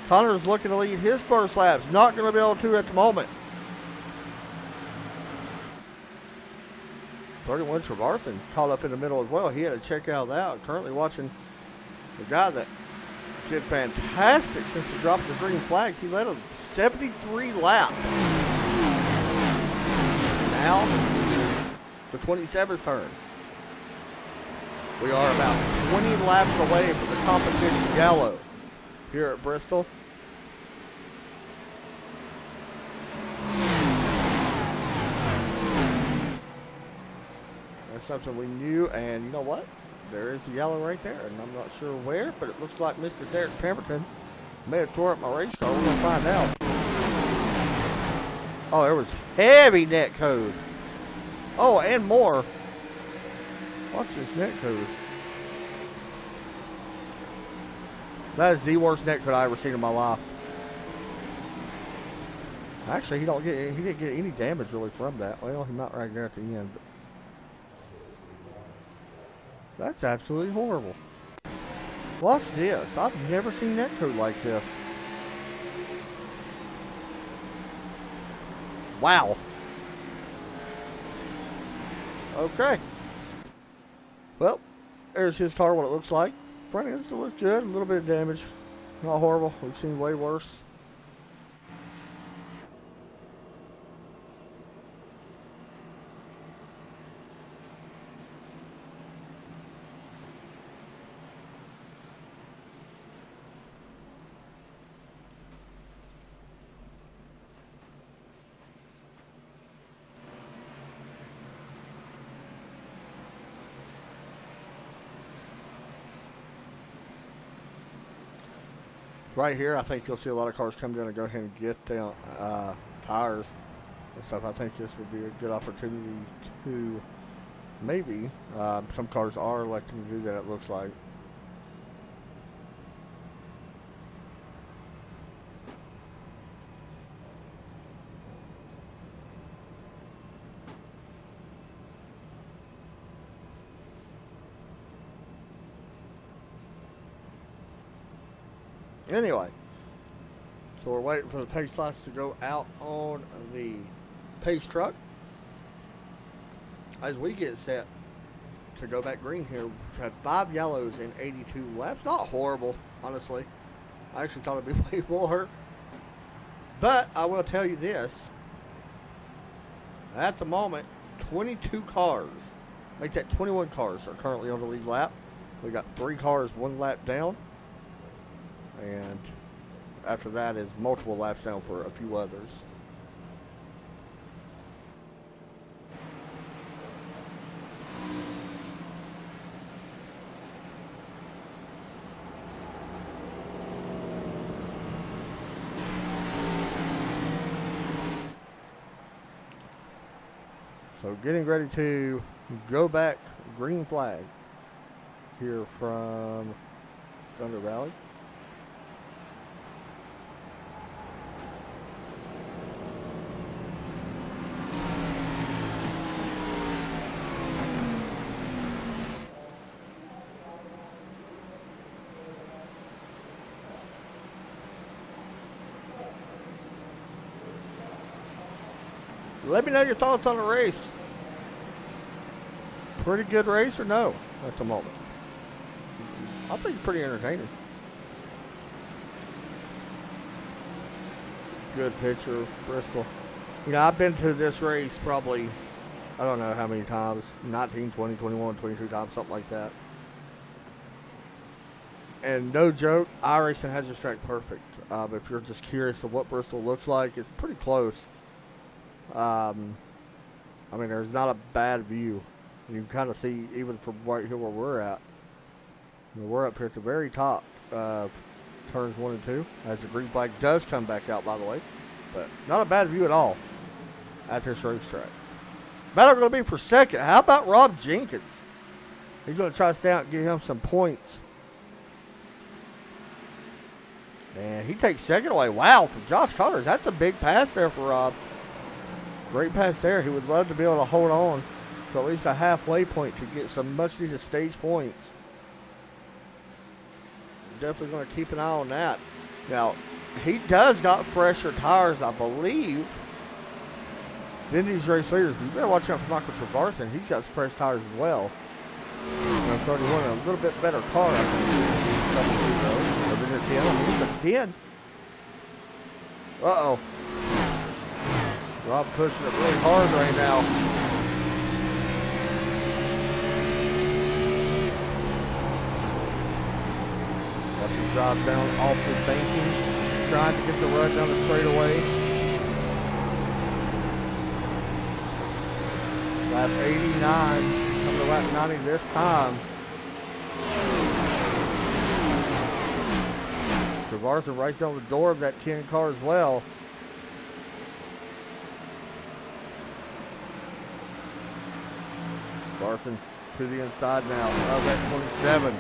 Connors looking to lead his first laps. Not going to be able to at the moment. 31 Trevarthen caught up in the middle as well. He had to check out that. Currently watching the guy that did fantastic since the drop of the green flag. He led a 73 laps. Now, the 27's turn. We are about 20 laps away from the competition yellow here at Bristol. That's something we knew, and you know what? There is the yellow right there, and I'm not sure where, but it looks like Mr. Derek Pemberton may have tore up my race car. We're going to find out. Oh, there was heavy net code. Oh, and more. Watch this net code. That is the worst net code I ever seen in my life. Actually, he didn't get any damage really from that. Well, he might right there at the end, but that's absolutely horrible. Watch this. I've never seen net code like this. Wow. Okay. Well, there's his car, what it looks like. Front end still looks good. A little bit of damage. Not horrible. We've seen way worse. Right here, I think you'll see a lot of cars come down and go ahead and get down tires and stuff. I think this would be a good opportunity to maybe, some cars are electing to do that, it looks like. Anyway, so we're waiting for the pace lights to go out on the pace truck. as we get set to go back green here, we've had 5 yellows in 82 laps. Not horrible, honestly. I actually thought it'd be way more. But I will tell you this. At the moment, 22 cars, make that 21 cars, are currently on the lead lap. We got 3 cars 1 lap down. And after that is multiple laps down for a few others. So getting ready to go back green flag here from Thunder Valley. Let me know your thoughts on the race. Pretty good race or no at the moment? I think it's pretty entertaining. Good picture, Bristol. You know, I've been to this race probably, I don't know how many times, 19, 20, 21, 22 times, something like that. And no joke, iRacing has this track perfect. If you're just curious of what Bristol looks like, it's pretty close. I mean, there's not a bad view. You can kind of see even from right here where we're at. I mean, we're up here at the very top of turns 1 and 2, as the green flag does come back out, by the way. But not a bad view at all at this racetrack. Battle going to be for second. How about Rob Jenkins? He's going to try to stay out and get him some points. And he takes second away. Wow, from Josh Connors. That's a big pass there for Rob. Great pass there. He would love to be able to hold on to at least a halfway point to get some much needed stage points. Definitely going to keep an eye on that. Now, he does got fresher tires, I believe, than these race leaders. You better watch out for Michael Trevarthen. He's got fresh tires as well. 31, a little bit better car, I think. Other than 10, I mean, but 10. Uh-oh. Rob pushing it really hard right now. Watch him drive down off the banking, trying to get the run down the straightaway. Lap 89, coming to lap 90 this time. Trevarthen right down the door of that 10 car as well. Barton to the inside now of that 27.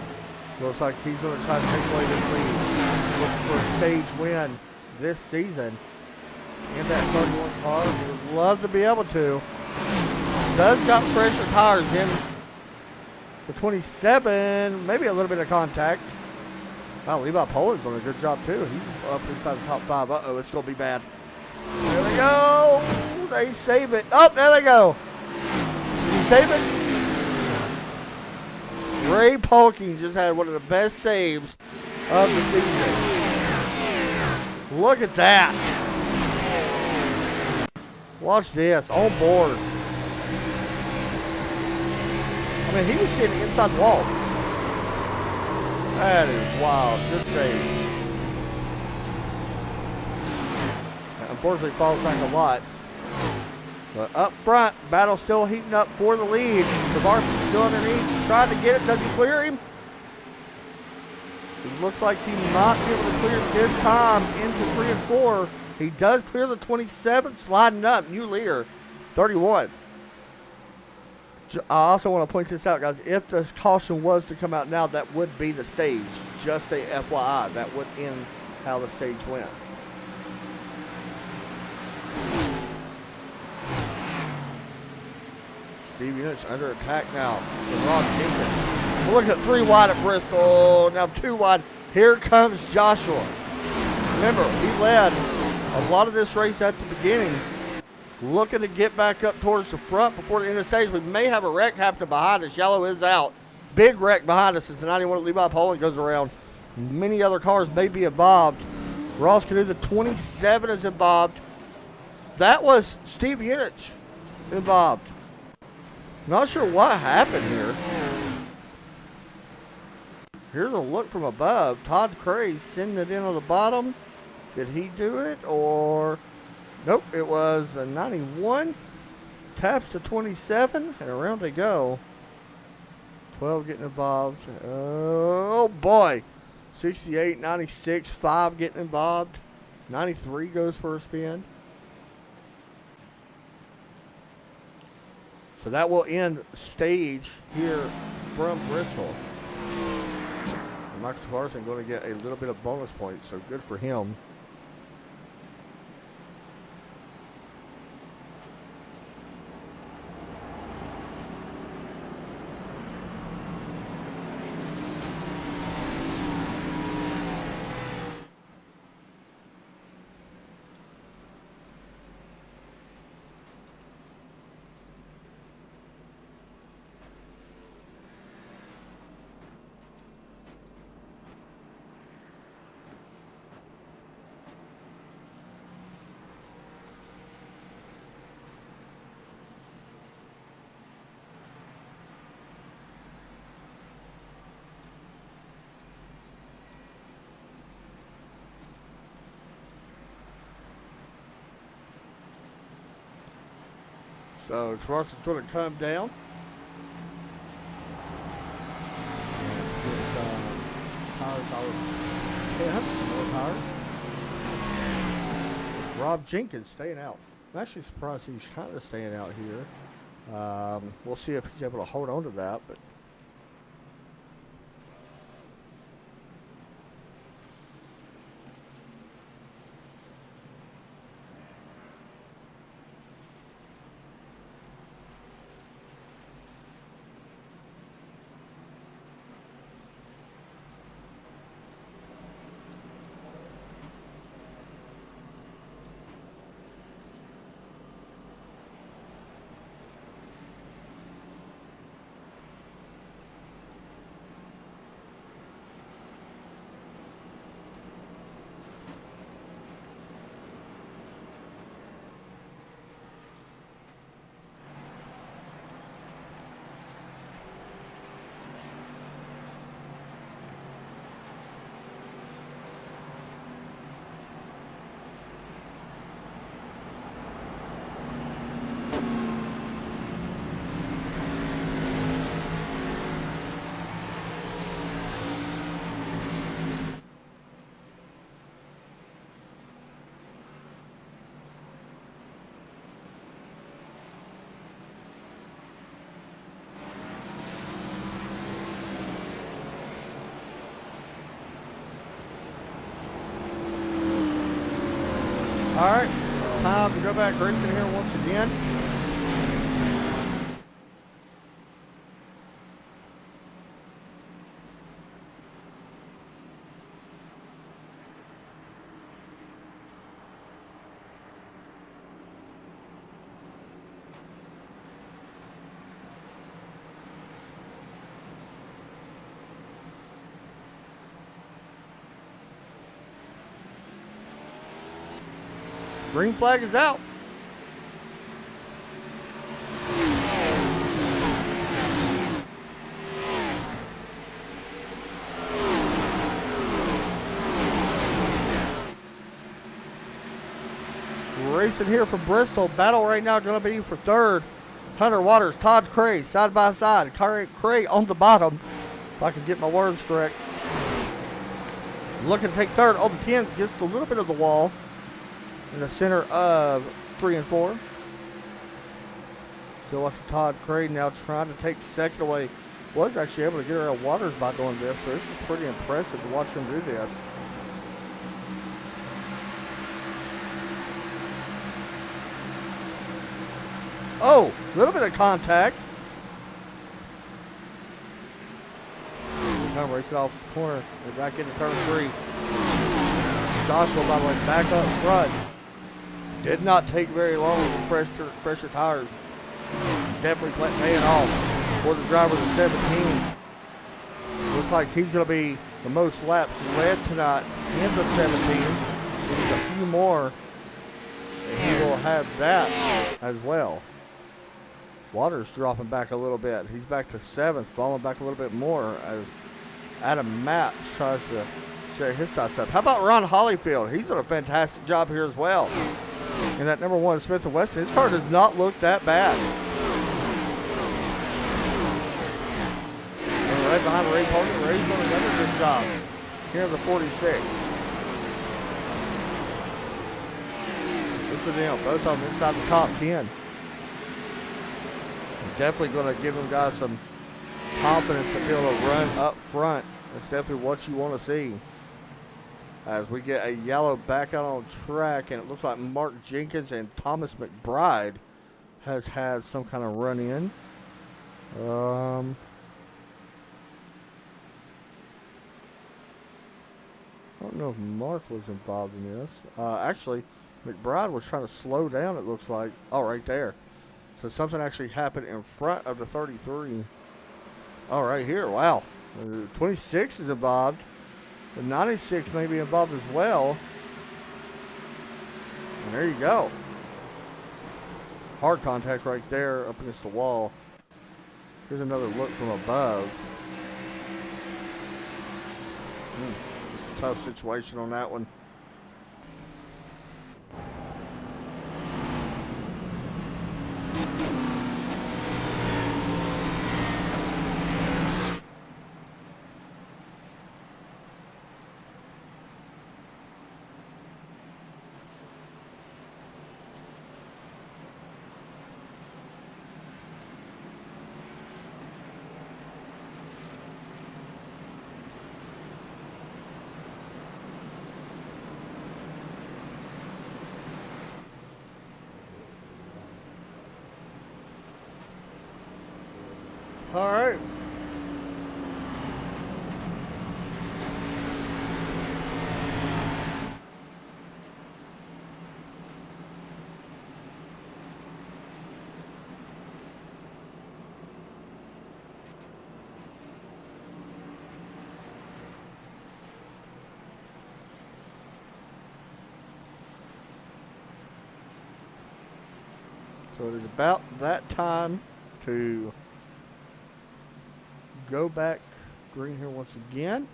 Looks like he's going to try to take away this lead. Looking for a stage win this season in that 31 car. He would love to be able to. Does got fresher tires in the 27. Maybe a little bit of contact. Wow, Levi Poland's doing a good job too. He's up inside the top 5. Uh-oh, it's going to be bad. There they go. They save it. Oh, there they go. Did he save it? Ray Polking just had one of the best saves of the season. Look at that. Watch this. On board. I mean, he was sitting inside the wall. That is wild. Good save. Unfortunately, falls back a lot. But up front, battle still heating up for the lead. Trevarthen's still underneath, trying to get it. Does he clear him? It looks like he might be able to clear it this time into 3 and 4. He does clear the 27, sliding up. New leader, 31. I also want to point this out, guys. If the caution was to come out now, that would be the stage. Just a FYI. That would end how the stage went. Steve Unit's under attack now from Rob Jenkins. We're looking at 3 wide at Bristol. Now 2 wide. Here comes Joshua. Remember, he led a lot of this race at the beginning. looking to get back up towards the front before the end of the stage. We may have a wreck happening behind us. Yellow is out. Big wreck behind us as the 91 at Levi Poland goes around. Many other cars may be involved. Ross Canoe, the 27 is involved. That was Steve Unich involved. Not sure what happened here. Here's a look from above. Todd Cray sending it in on the bottom. Did he do it or... Nope, it was the 91. Taps the 27 and around they go. 12 getting involved. Oh boy. 68, 96, 5 getting involved. 93 goes for a spin. So that will end stage here from Bristol. And Michael Carson going to get a little bit of bonus points, so good for him. So Schwartz is going to come down. Rob Jenkins staying out. I'm actually surprised he's kind of staying out here. We'll see if he's able to hold on to that, but all right, time to go back racing here once again. Green flag is out. Racing here from Bristol. Battle right now going to be for third. Hunter Waters, Todd Cray, side by side. Cray on the bottom, if I can get my words correct. Looking to take third. Oh, the 10 gets a little bit of the wall in the center of 3 and 4. Still watching Todd Cray now trying to take second away. Was actually able to get around Waters by doing this, so this is pretty impressive to watch him do this. Oh, a little bit of contact. Come racing off the corner. They're back into turn 3. Joshua, by the way, back up front. Did not take very long with fresher tires. Definitely paying off for the driver of 17. Looks like he's going to be the most laps led tonight in the 17. There's a few more, and he will have that as well. Waters dropping back a little bit. He's back to 7th, falling back a little bit more as Adam Matz tries to share his sights up. How about Ron Hollyfield? He's done a fantastic job here as well. And that number 1 Smith & Wesson, his car does not look that bad. And right behind Ray Parker, Ray's doing another good job here in the 46. Good for them. Both of them inside the top 10. Definitely going to give them guys some confidence to be able to run up front. That's definitely what you want to see. As we get a yellow back out on track, and it looks like Mark Jenkins and Thomas McBride has had some kind of run in. I don't know if Mark was involved in this. Actually, McBride was trying to slow down, it looks like. Oh, right there. So something actually happened in front of the 33. Oh, right here. Wow. 26 is involved. The 96 may be involved as well. And there you go. Hard contact right there up against the wall. Here's another look from above. Just a tough situation on that one. All right. So it is about that time to go back green here once again.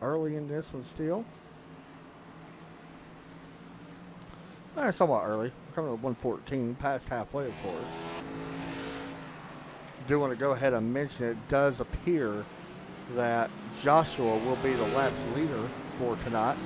Early in this one still. Somewhat early. Coming to 114, past halfway, of course. Do want to go ahead and mention it does appear that Joshua will be the laps leader for tonight.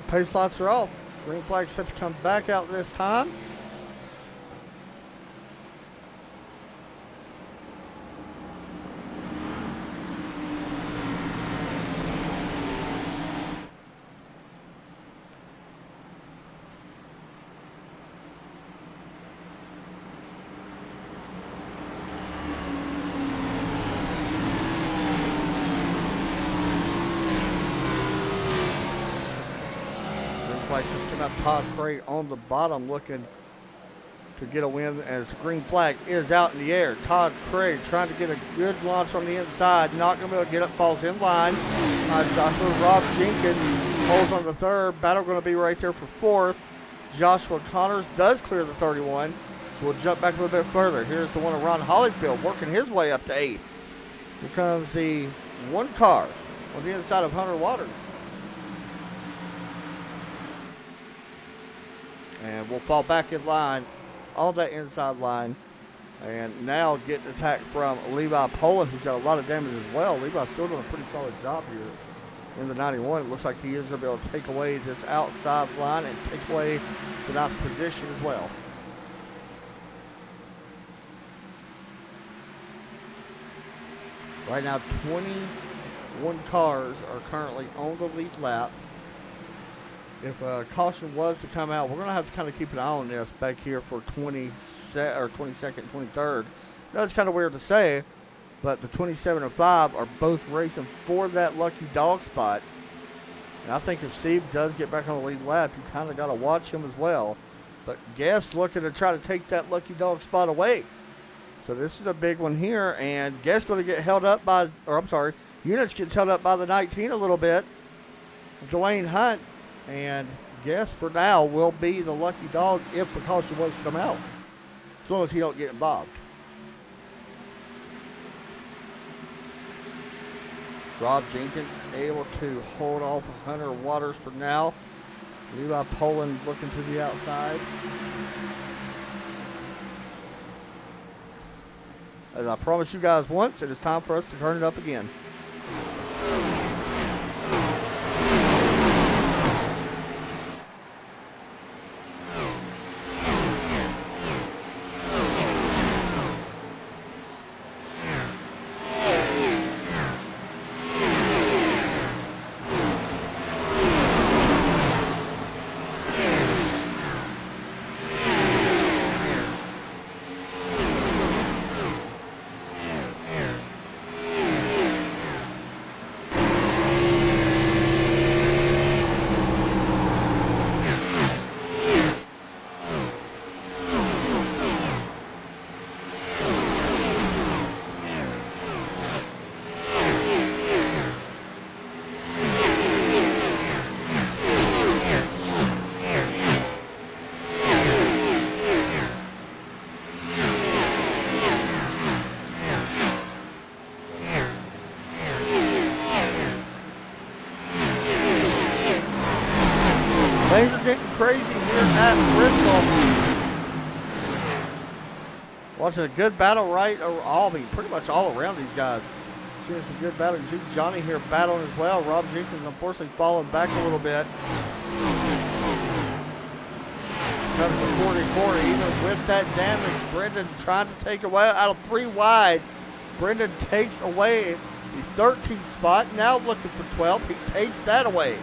Pace lights are off. Green flag set to come back out this time. Todd Cray on the bottom looking to get a win as the green flag is out in the air. Todd Cray trying to get a good launch on the inside. Not going to be able to get up, falls in line. Joshua Rob Jenkins holds on the third. Battle going to be right there for fourth. Joshua Connors does clear the 31. So we'll jump back a little bit further. Here's the one of Ron Hollyfield working his way up to 8th. Here comes the one car on the inside of Hunter Waters. And we'll fall back in line on that inside line. And now getting attacked from Levi Poland, who's got a lot of damage as well. Levi's still doing a pretty solid job here in the 91. It looks like he is going to be able to take away this outside line and take away the ninth position as well. Right now, 21 cars are currently on the lead lap. If caution was to come out, we're going to have to kind of keep an eye on this back here for 22nd, 23rd. That's kind of weird to say, but the 27 and 5 are both racing for that lucky dog spot. And I think if Steve does get back on the lead lap, you kind of got to watch him as well. But Guess looking to try to take that lucky dog spot away. So this is a big one here, and Guess going to get held up by, or I'm sorry, Units gets held up by the 19 a little bit. Dwayne Hunt. And Guess for now will be the lucky dog if the caution was to come out, as long as he don't get involved. Rob Jenkins able to hold off Hunter Waters for now. Levi Poland looking to the outside. As I promised you guys once, it is time for us to turn it up again. Things are getting crazy here at Bristol. Watching a good battle pretty much all around these guys. Seeing some good battling. You see Johnny here battling as well. Rob Jenkins unfortunately falling back a little bit. Comes to 44, even with that damage. Brendan trying to take away out of 3 wide. Brendan takes away the 13th spot. Now looking for 12. He takes that away.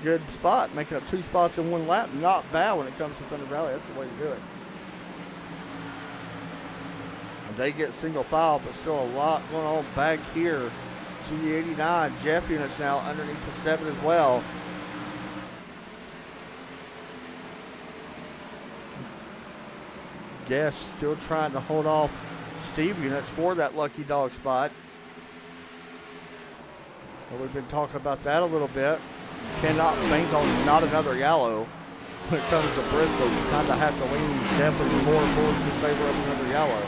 Good spot, making up 2 spots in 1 lap. Not bad when it comes to Thunder Valley. That's the way to do it. And they get single file, but still a lot going on back here. See the 89 Jeff units now underneath the 7 as well. Guess still trying to hold off Steve units for that lucky dog spot. Well, we've been talking about that a little bit. Cannot bank on not another yellow when it comes to Bristol. You kind of have to lean definitely more towards in favor of another yellow.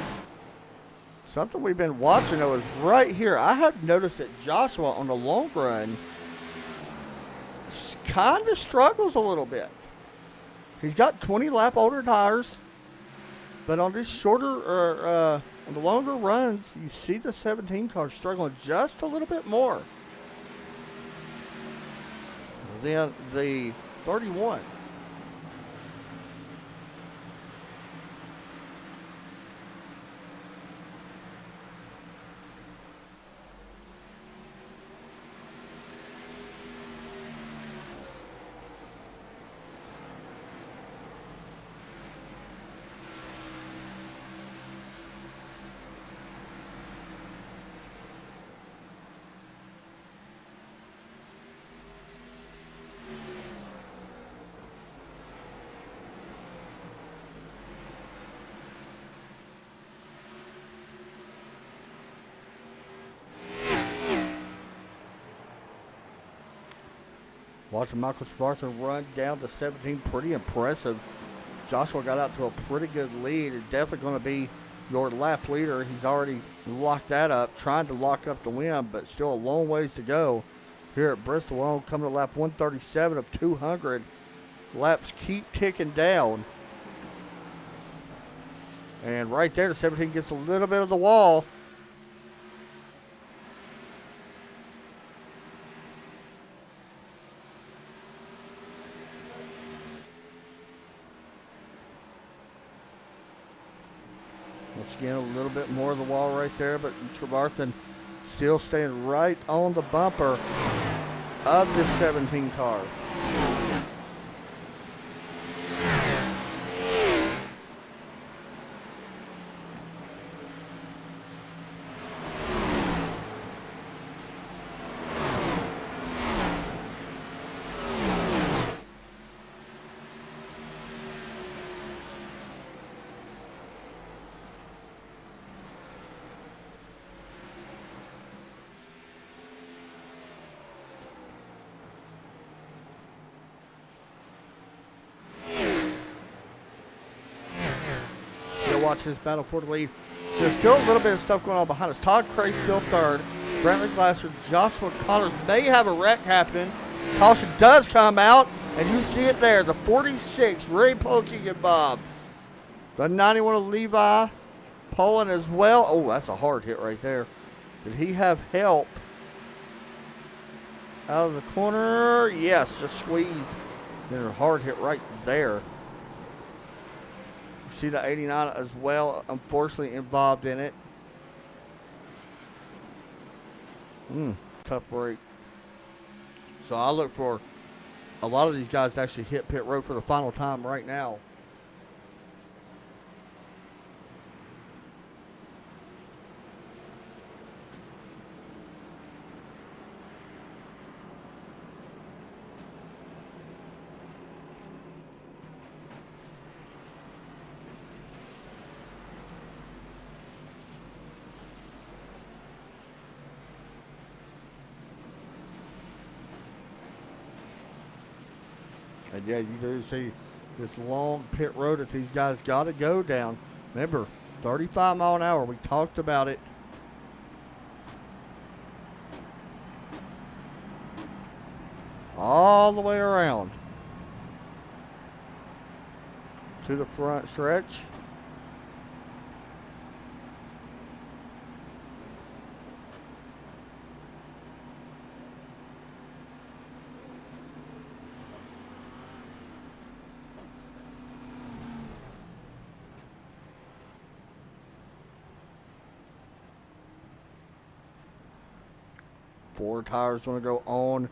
Something we've been watching though is right here. I have noticed that Joshua on the long run kind of struggles a little bit. He's got 20 lap older tires, but on these shorter on the longer runs, you see the 17 car struggling just a little bit more than the 31. Watching Michael Schwarzer run down to 17, pretty impressive. Joshua got out to a pretty good lead. It's definitely going to be your lap leader. He's already locked that up, trying to lock up the win, but still a long ways to go. here at Bristol. We're on coming to lap 137 of 200. Laps keep ticking down. And right there, the 17 gets a little bit of the wall. Once again, a little bit more of the wall right there, but Trevarthen still staying right on the bumper of this 17 car. Watch this battle for the lead. There's still a little bit of stuff going on behind us. Todd Cray still third. Brantley Glasser, Joshua Connors may have a wreck happening. Caution does come out, and you see it there. The 46, Ray Polking and Bob. The 91 of Levi pulling as well. Oh, that's a hard hit right there. Did he have help out of the corner? Yes, just squeezed. Then a hard hit right there. See the 89 as well, unfortunately involved in it. Tough break. So I look for a lot of these guys to actually hit pit road for the final time right now. And yeah, you do see this long pit road that these guys got to go down. Remember, 35 mile an hour. We talked about it. All the way around to the front stretch. Four tires going to go on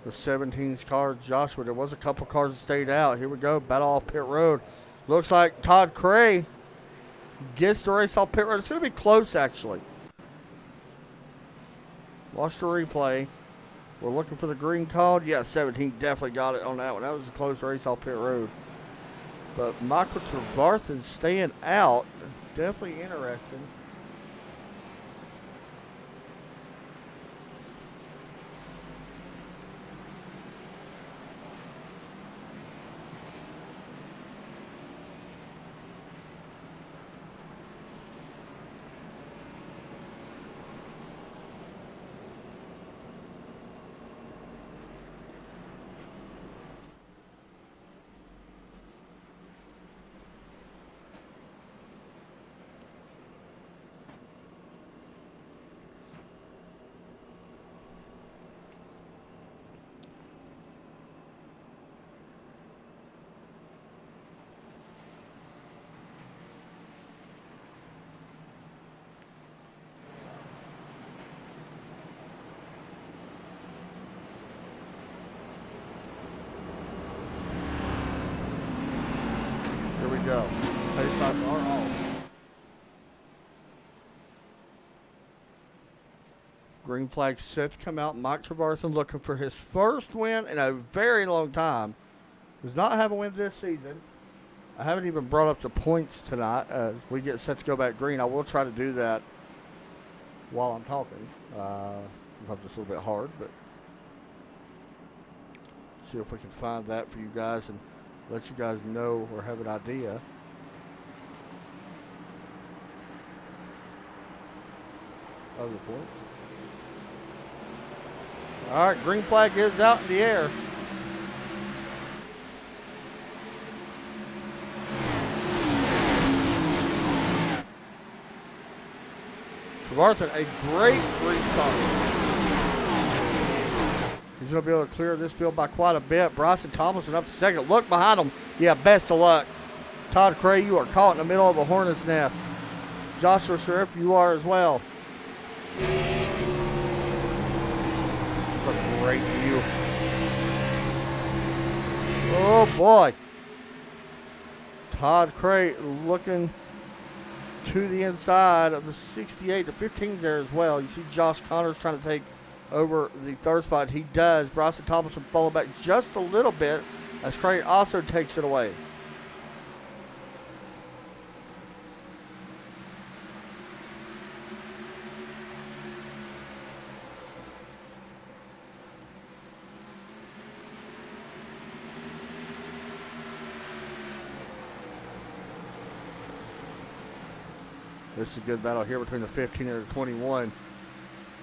the 17's car. Joshua, there was a couple cars that stayed out. Here we go, battle off pit road. Looks like Todd Cray gets the race off pit road. It's going to be close, actually. Watch the replay. We're looking for the green card. Yeah, 17 definitely got it on that one. That was a close race off pit road. But Michael Trevarthen staying out. Definitely interesting. Go. Pace lights are off. Green flag set to come out. Mike Trevarthen looking for his first win in a very long time. Does not have a win this season. I haven't even brought up the points tonight as we get set to go back green. I will try to do that while I'm talking. Sometimes it's a little bit hard, but see if we can find that for you guys and let you guys know or have an idea. Of the points. All right, green flag is out in the air. Trevarthen, a great restart. He's going to be able to clear this field by quite a bit. Bryson Thomason up to second. Look behind him. Yeah, best of luck. Todd Cray, you are caught in the middle of a hornet's nest. Joshua Sheriff, you are as well. What a great view. Oh, boy. Todd Cray looking to the inside of the 68. The 15's there as well. You see Josh Connors trying to take over the third spot. He does. Bryson Thomason follow back just a little bit as Cray also takes it away. This is a good battle here between the 15 and the 21.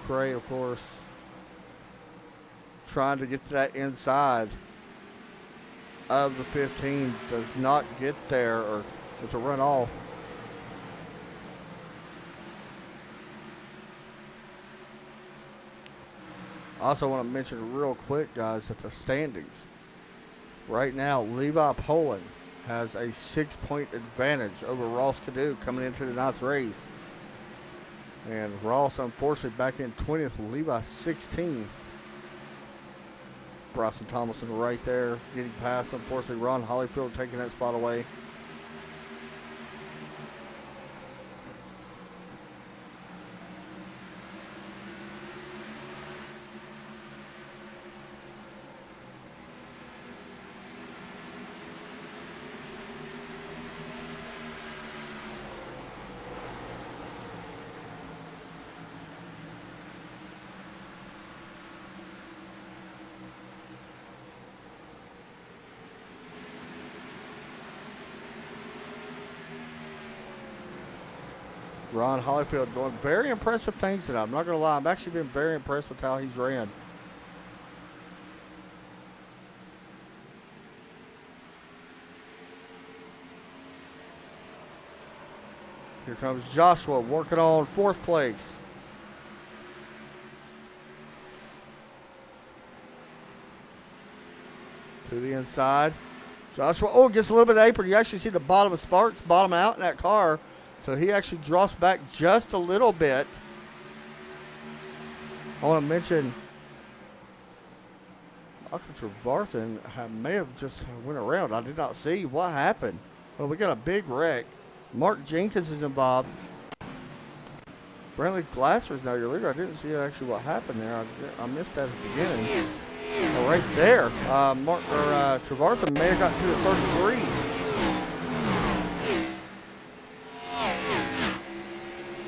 Cray, of course, trying to get to that inside of the 15. Does not get there, or it's a run off. I also want to mention real quick, guys, that the standings right now, Levi Poland has a 6-point advantage over Ross Cadou coming into tonight's race. And Ross, unfortunately, back in 20th, Levi 16th. Bryson Thomason right there getting past. Unfortunately, Ron Hollyfield taking that spot away. Ron Hollyfield doing very impressive things tonight. I'm not going to lie. I've actually been very impressed with how he's ran. Here comes Joshua working on fourth place. To the inside. Joshua, oh, gets a little bit of apron. You actually see the bottom of Sparks bottom out in that car. So he actually drops back just a little bit. I want to mention Michael Trevarthen may have just went around. I did not see what happened. Well, we got a big wreck. Mark Jenkins is involved. Brantley Glasser is now your leader. I didn't see actually what happened there. I missed that at the beginning. Oh, right there. Trevarthen may have gotten to the first three.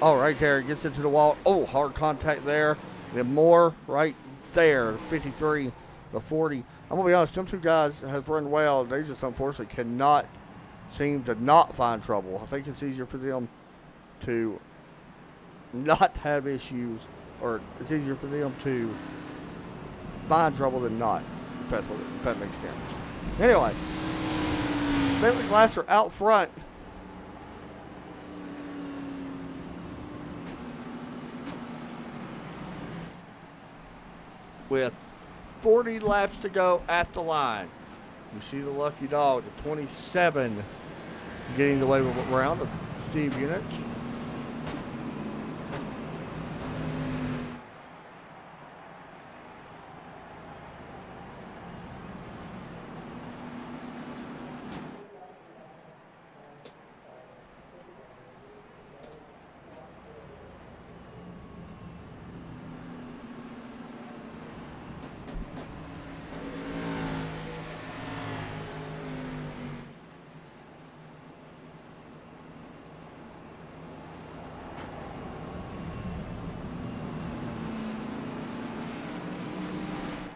Oh, right there. Gets into the wall. Oh, hard contact there. Then more right there. 53, the 40. I'm going to be honest. Them two guys have run well. They just unfortunately cannot seem to not find trouble. I think it's easier for them to not have issues, or it's easier for them to find trouble than not, if that makes sense. Anyway, Bentley Glasser out front. With 40 laps to go at the line. You see the lucky dog, the 27, getting the way around of Steve Unich.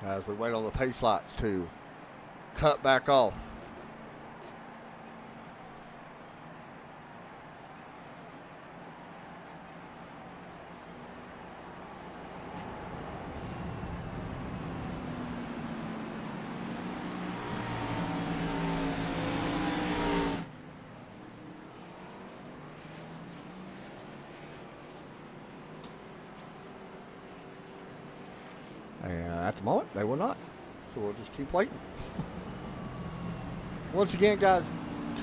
As we wait on the pace lights to cut back off. at the moment, they will not. So we'll just keep waiting. Once again, guys,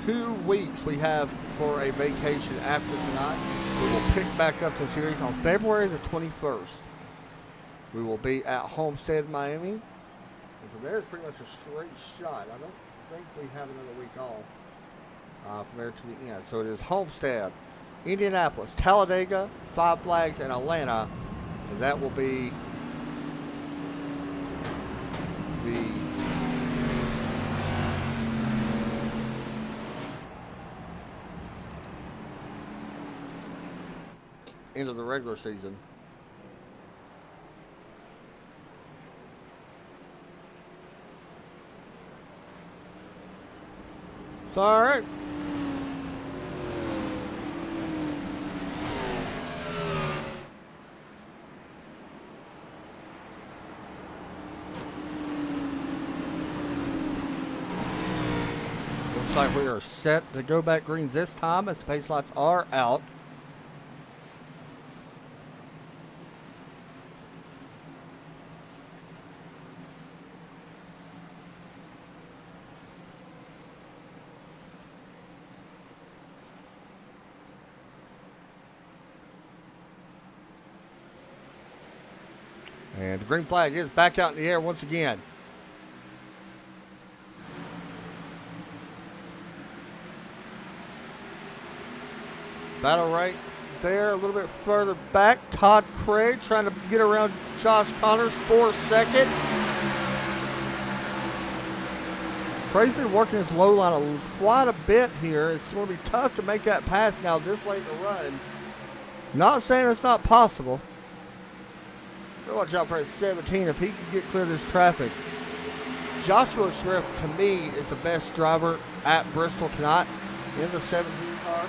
2 weeks we have for a vacation after tonight. We will pick back up the series on February the 21st. We will be at Homestead, Miami. And from there, it's pretty much a straight shot. I don't think we have another week off from there to the end. So it is Homestead, Indianapolis, Talladega, Five Flags, and Atlanta. And that will be the end of the regular season. So, all right. Looks like we are set to go back green this time as the pace lights are out. And the green flag is back out in the air once again. Battle right there, a little bit further back. Todd Craig trying to get around Josh Connors for second. Craig's been working his low line quite a bit here. It's going to be tough to make that pass now this late in the run. Not saying it's not possible. Watch out for his 17 if he can get clear of this traffic. Joshua Shrift, to me, is the best driver at Bristol tonight in the 17 car.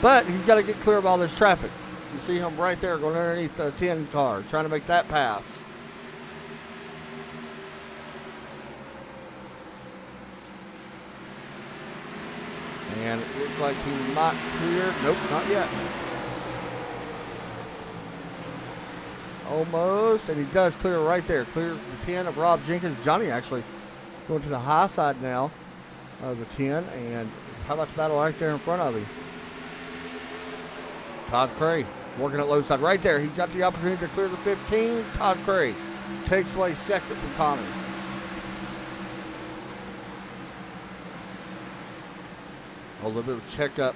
But he's got to get clear of all this traffic. You see him right there going underneath the 10 car, trying to make that pass. And it looks like he might clear. Nope, not yet. Almost, and he does clear right there. Clears the 10 of Rob Jenkins. Johnny actually going to the high side now of the 10. And how about the battle right there in front of him? Todd Cray working at low side right there. He's got the opportunity to clear the 15. Todd Cray takes away second from Connors. A little bit of a checkup.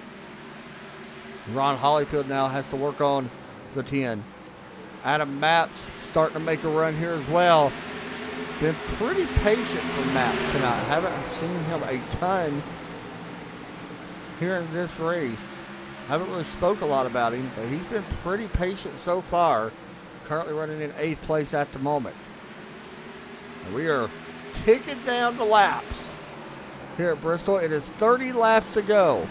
Ron Hollyfield now has to work on the 10. Adam Matz starting to make a run here as well. Been pretty patient for Matz tonight. Haven't seen him a ton here in this race. Haven't really spoke a lot about him, but he's been pretty patient so far. Currently running in 8th place at the moment. And we are ticking down the laps here at Bristol. It is 30 laps to go.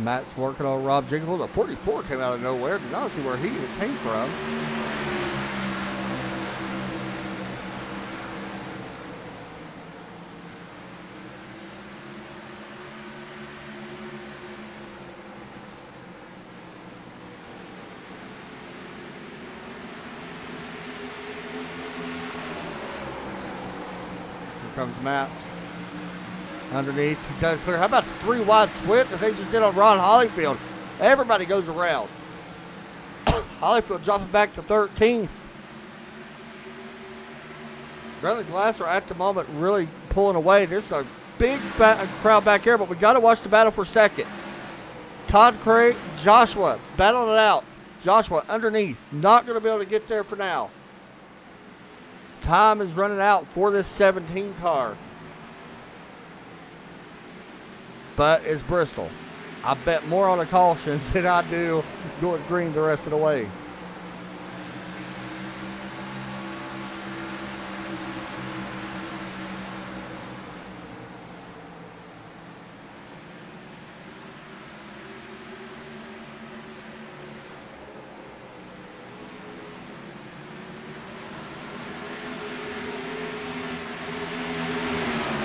Matt's working on Rob Jenkins. The 44 came out of nowhere. Did not see where he came from. Here comes Matt. Underneath, he does clear. How about the 3 wide split that they just did on Ron Hollyfield? Everybody goes around. Hollyfield dropping back to 13th. Bradley Glasser at the moment really pulling away. There's a big fat crowd back here, but we got to watch the battle for second. Todd Craig, Joshua battling it out. Joshua underneath, not going to be able to get there for now. Time is running out for this 17 car. But it's Bristol. I bet more on the cautions than I do going green the rest of the way.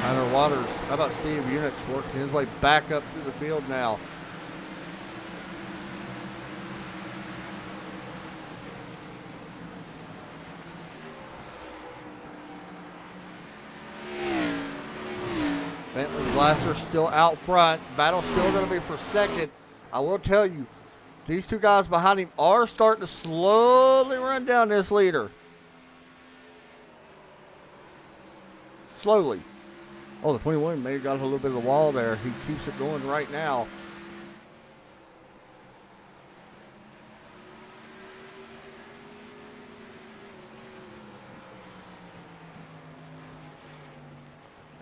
Hunter Waters, how about Steve Unix working his way back up through the field now? Bentley Glasser still out front. Battle's still going to be for second. I will tell you, these two guys behind him are starting to slowly run down this leader. Slowly. Oh, the 21 may have got a little bit of the wall there. He keeps it going right now.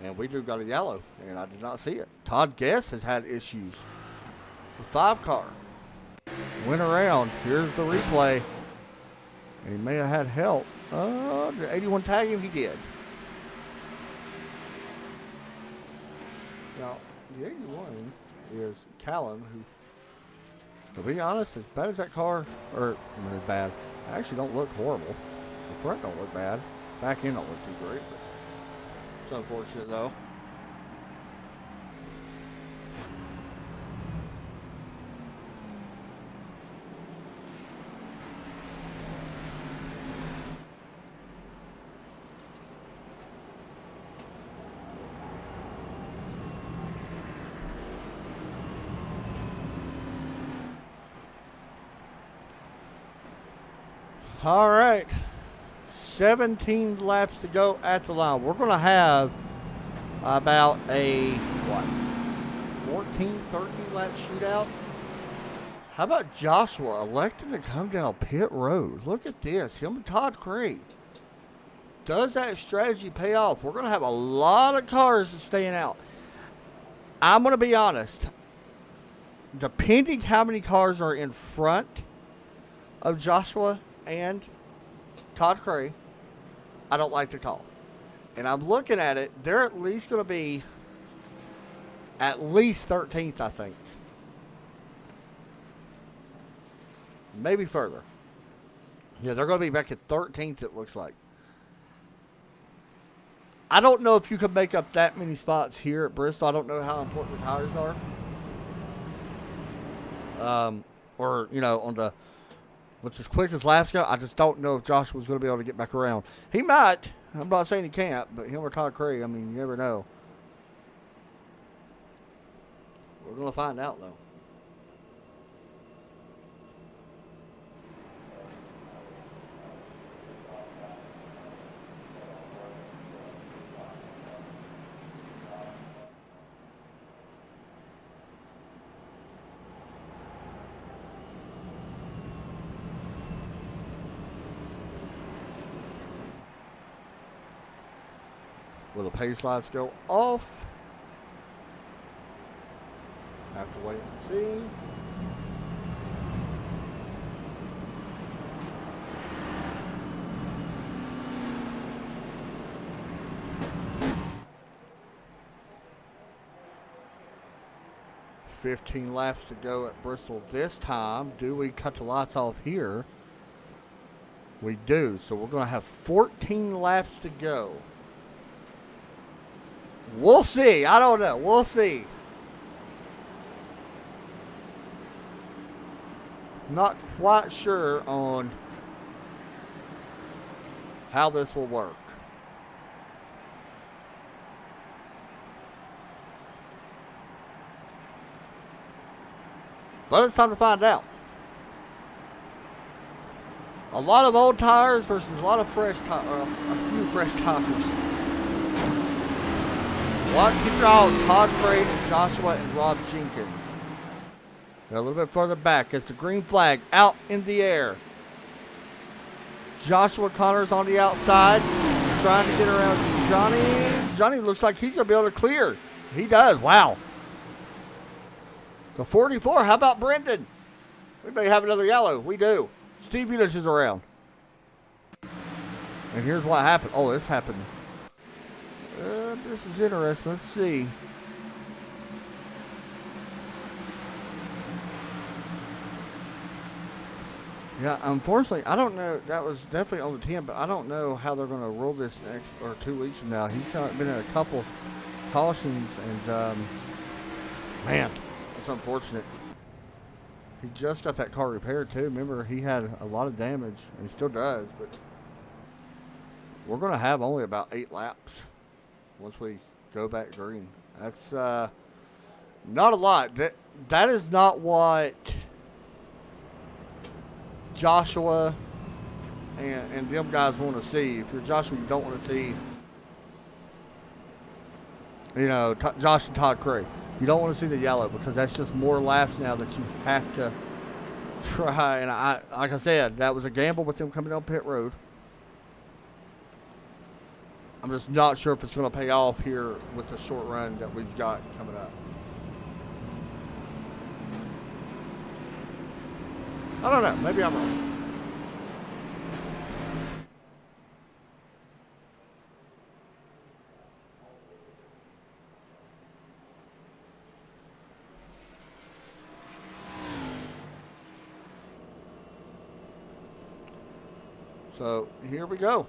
And we do got a yellow, and I did not see it. Todd Guess has had issues. The 5 car went around. Here's the replay. And he may have had help. Did 81 tag him? He did. Now, the 81 is Callum, who, to be honest, as bad as that car, or, I mean, as bad, I actually don't look horrible. The front don't look bad. Back end don't look too great, but it's unfortunate, though. All right, 17 laps to go at the line. We're going to have about a, 14, 13 lap shootout. How about Joshua electing to come down pit road? Look at this, him and Todd Cray. Does that strategy pay off? We're going to have a lot of cars staying out. I'm going to be honest. Depending how many cars are in front of Joshua and Todd Cray, I don't like to call. And I'm looking at it, they're at least going to be at least 13th, I think. Maybe further. Yeah, they're going to be back at 13th, it looks like. I don't know if you can make up that many spots here at Bristol. I don't know how important the tires are. Or, you know, on the, with as quick as laps go, I just don't know if Joshua's going to be able to get back around. He might. I'm not saying he can't, but him or Todd Cray, I mean, you never know. We're going to find out, though. Will the pace lights go off? Have to wait and see. $15 laps to go at Bristol this time. Do we cut the lights off here? We do. So we're going to have 14 laps to go. We'll see. I don't know. We'll see. Not quite sure on how this will work. But it's time to find out. A lot of old tires versus a lot of fresh tires. A few fresh tires. Keep your eye on Todd Cray and Joshua and Rob Jenkins. They're a little bit further back as the green flag out in the air. Joshua Connors on the outside, trying to get around Johnny. Johnny looks like he's going to be able to clear. He does. Wow. The 44, how about Brendan? We may have another yellow. We do. Steve Eunice is around. And here's what happened. Oh, this happened. This is interesting. Let's see. Yeah, unfortunately, I don't know. That was definitely on the 10, but I don't know how they're going to roll this next or 2 weeks from now. He's been in a couple cautions, and man, that's unfortunate. He just got that car repaired too. Remember, he had a lot of damage, and he still does. But we're going to have only about 8 laps once we go back green. That's not a lot. That is not what Joshua and them guys want to see. If you're Joshua, you don't want to see, you know, Josh and Todd Cray. You don't want to see the yellow because that's just more laps now that you have to try. And like I said, that was a gamble with them coming down pit road. I'm just not sure if it's going to pay off here with the short run that we've got coming up. I don't know. Maybe I'm wrong. So here we go.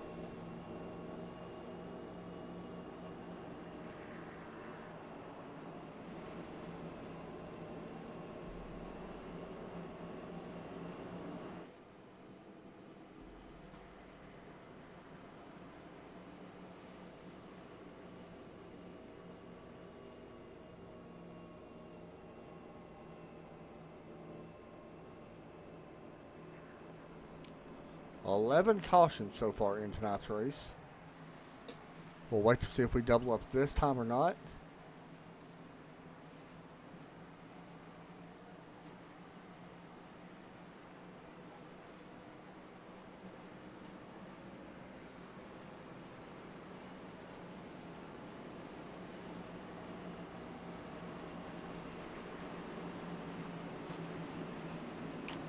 $11 cautions so far in tonight's race. We'll wait to see if we double up this time or not.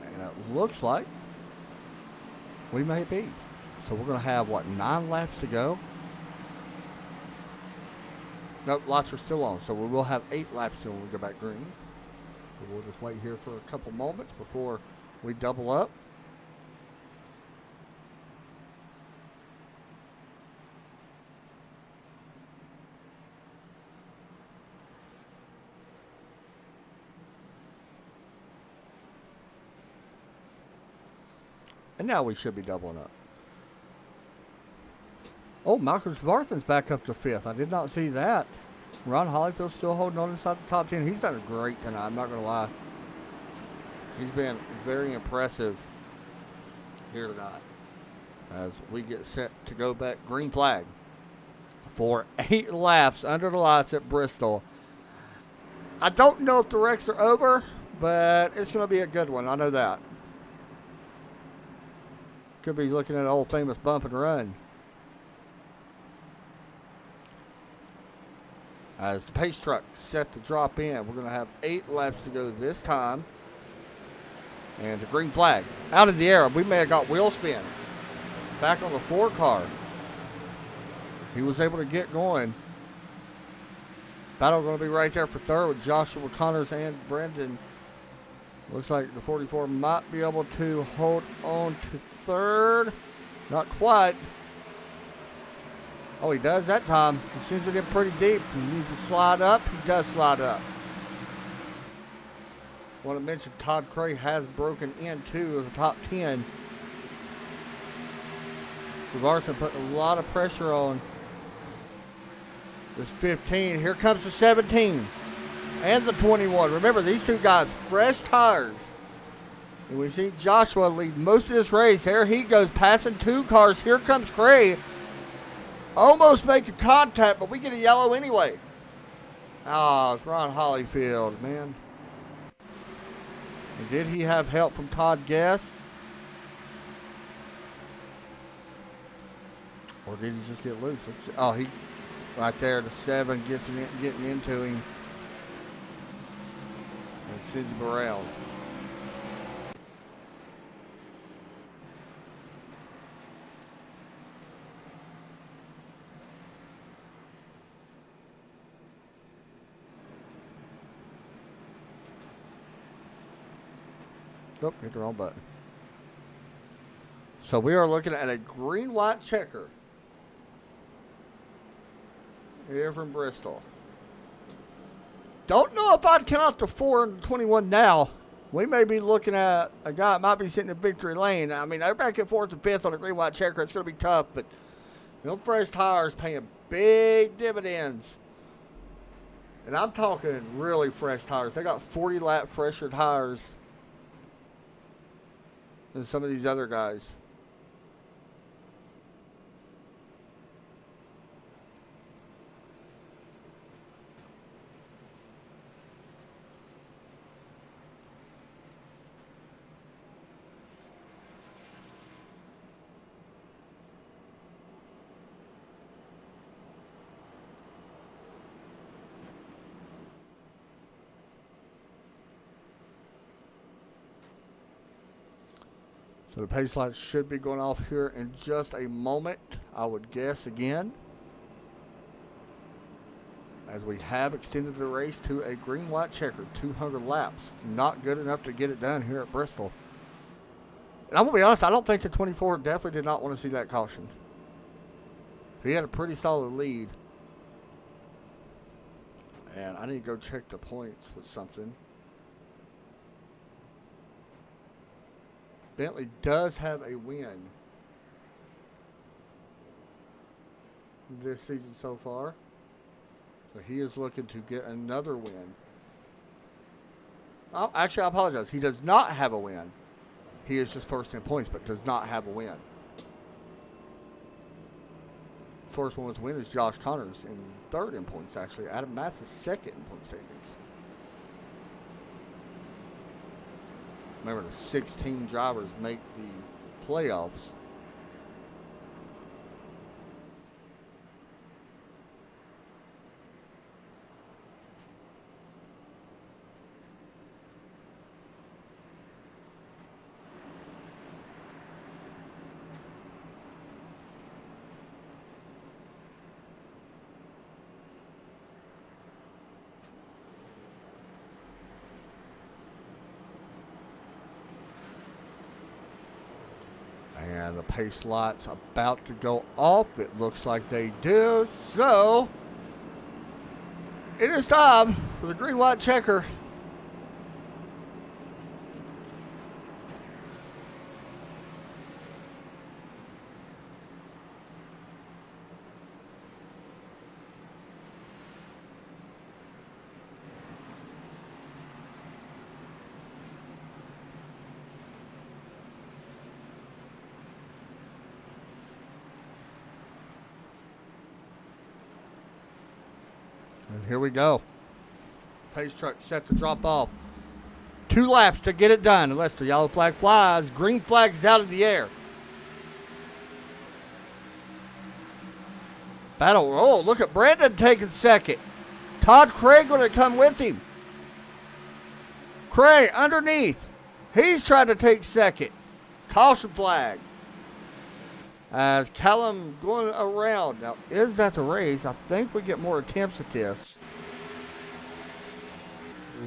And it looks like we may be. So we're going to have, what, 9 laps to go? Nope, lights are still on. So we will have 8 laps till we go back green. So we'll just wait here for a couple moments before we double up. And now we should be doubling up. Oh, Marcus Varthen's back up to 5th. I did not see that. Ron Hollyfield's still holding on inside the top 10. He's done great tonight, I'm not going to lie. He's been very impressive here tonight as we get set to go back green flag for 8 laps under the lights at Bristol. I don't know if the wrecks are over, but it's going to be a good one. I know that. Could be looking at an old famous bump and run. As the pace truck set to drop in, we're going to have 8 laps to go this time. And the green flag out in the air. We may have got wheel spin. Back on the 4 car. He was able to get going. Battle going to be right there for 3rd with Joshua Connors and Brendan. Looks like the 44 might be able to hold on to 3rd. Not quite. Oh, he does that time. He seems to get pretty deep. He needs to slide up. He does slide up. I want to mention Todd Cray has broken into the top 10. Vartan putting a lot of pressure on this 15. Here comes the 17 and the 21. Remember, these two guys, fresh tires. And we see Joshua lead most of this race. There he goes, passing 2 cars. Here comes Cray. Almost making contact, but we get a yellow anyway. Oh, it's Ron Hollyfield, man. And did he have help from Todd Guess? Or did he just get loose? Oh, he right there, the 7 getting into him. And sends him around. Nope, hit the wrong button. So we are looking at a green-white checker here from Bristol. Don't know if I'd count out the 421 now. We may be looking at a guy that might be sitting in victory lane. I mean, they're back at 4th and 5th on a green-white checker. It's going to be tough, but fresh tires paying big dividends. And I'm talking really fresh tires. They got 40-lap fresher tires than some of these other guys. So the pace lights should be going off here in just a moment, I would guess again. As we have extended the race to a green-white checker, 200 laps. Not good enough to get it done here at Bristol. And I'm going to be honest, I don't think the 24 definitely did not want to see that caution. He had a pretty solid lead. And I need to go check the points with something. Bentley does have a win this season so far. So he is looking to get another win. Oh, actually, I apologize. He does not have a win. He is just first in points, but does not have a win. First one with a win is Josh Connors in third in points, actually. Adam Matz is second in point standings. Remember, the 16 drivers make the playoffs. And the pace light's about to go off. It looks like they do. So, it is time for the green-white checker. And here we go. Pace truck set to drop off. 2 laps to get it done. Unless the yellow flag flies, green flag's out of the air. Battle. Oh, look at Brandon taking second. Todd Craig going to come with him. Craig underneath. He's trying to take second. Caution flag. As Callum going around. Now, is that the race? I think we get more attempts at this.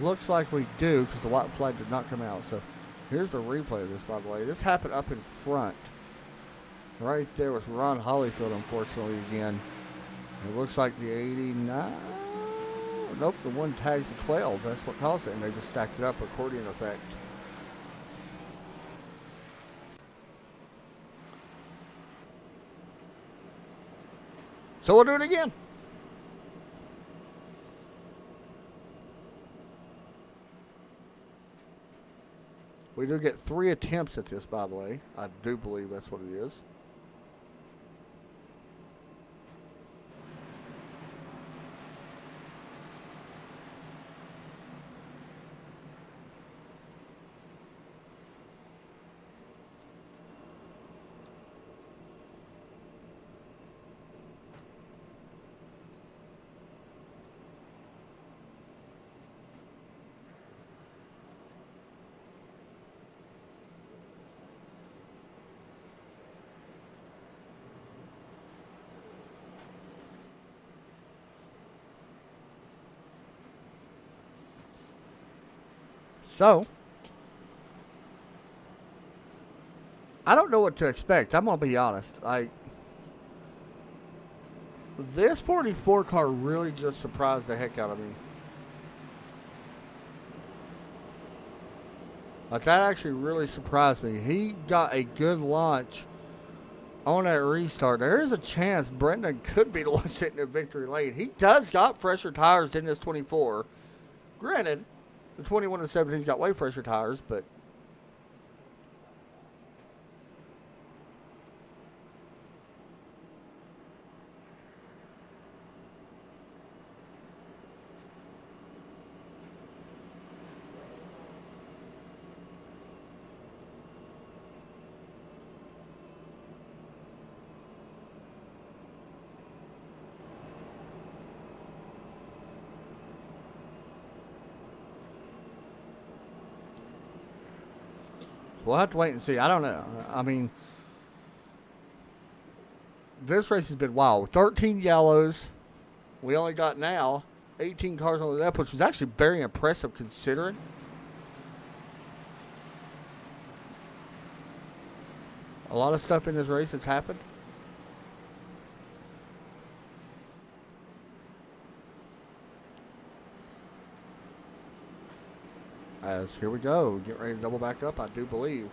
Looks like we do because the white flag did not come out. So here's the replay of this, by the way. This happened up in front. Right there with Ron Hollyfield, unfortunately, again. It looks like the 89. Nope, the one tags the 12. That's what caused it. And they just stacked it up, accordion effect. So we'll do it again. We do get 3 attempts at this, by the way. I do believe that's what it is. So, I don't know what to expect. I'm going to be honest. This 44 car really just surprised the heck out of me. Like, that actually really surprised me. He got a good launch on that restart. There is a chance Brendan could be the one sitting in victory lane. He does got fresher tires than this 24. Granted, the 21 and 17's got way fresher tires, but we'll have to wait and see. I don't know. I mean, this race has been wild. 13 yellows. We only got now 18 cars on the left, which was actually very impressive considering. A lot of stuff in this race that's happened. As here we go, get ready to double back up, I do believe.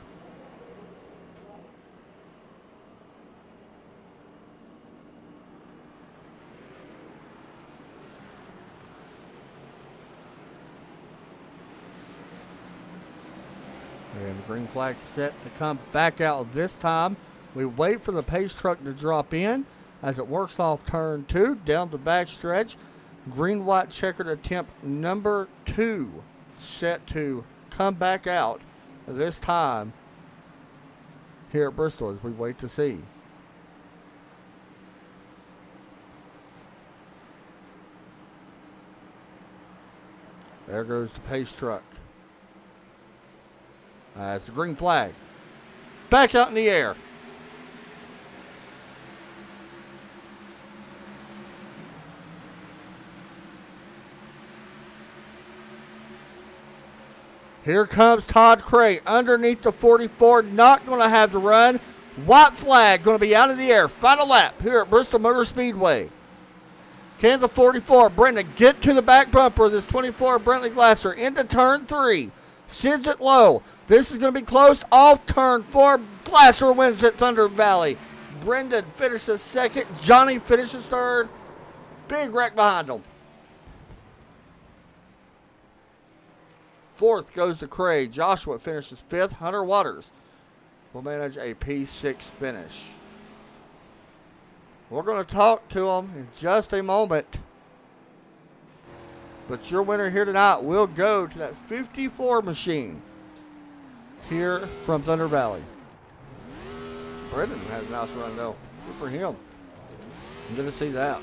And the green flag set to come back out this time. We wait for the pace truck to drop in as it works off turn 2 down the back stretch. Green white checkered attempt number 2 set to come back out this time here at Bristol as we wait to see. There goes the pace truck. It's the green flag. Back out in the air. Here comes Todd Cray underneath the 44. Not going to have the run. White flag going to be out of the air. Final lap here at Bristol Motor Speedway. Can the 44 Brendan get to the back bumper of this 24 Brentley Glasser into turn 3? Sends it low. This is going to be close. Off turn 4. Glasser wins at Thunder Valley. Brendan finishes second. Johnny finishes third. Big wreck behind him. Fourth goes to Craig. Joshua finishes fifth. Hunter Waters will manage a P6 finish. We're going to talk to him in just a moment. But your winner here tonight will go to that 54 machine here from Thunder Valley. Brendan has a nice run, though. Good for him. I'm going to see that.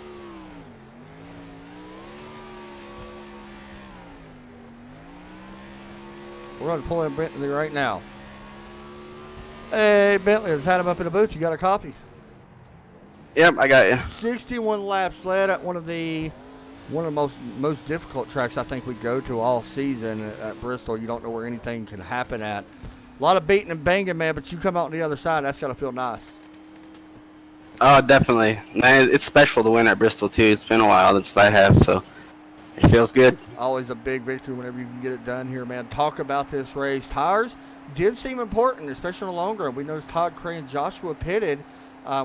We're going to pull in Bentley right now. Hey, Bentley, let's had him up in the booth. You got a copy? Yep, I got you. 61 laps led at one of the most difficult tracks I think we go to all season at Bristol. You don't know where anything can happen at. A lot of beating and banging, man, but you come out on the other side, that's got to feel nice. Oh, definitely. Man, it's special to win at Bristol, too. It's been a while since I have, so it feels good. Always a big victory whenever you can get it done here, man. Talk about this race. Tires did seem important, especially in the long run. We noticed Todd Cray and Joshua pitted,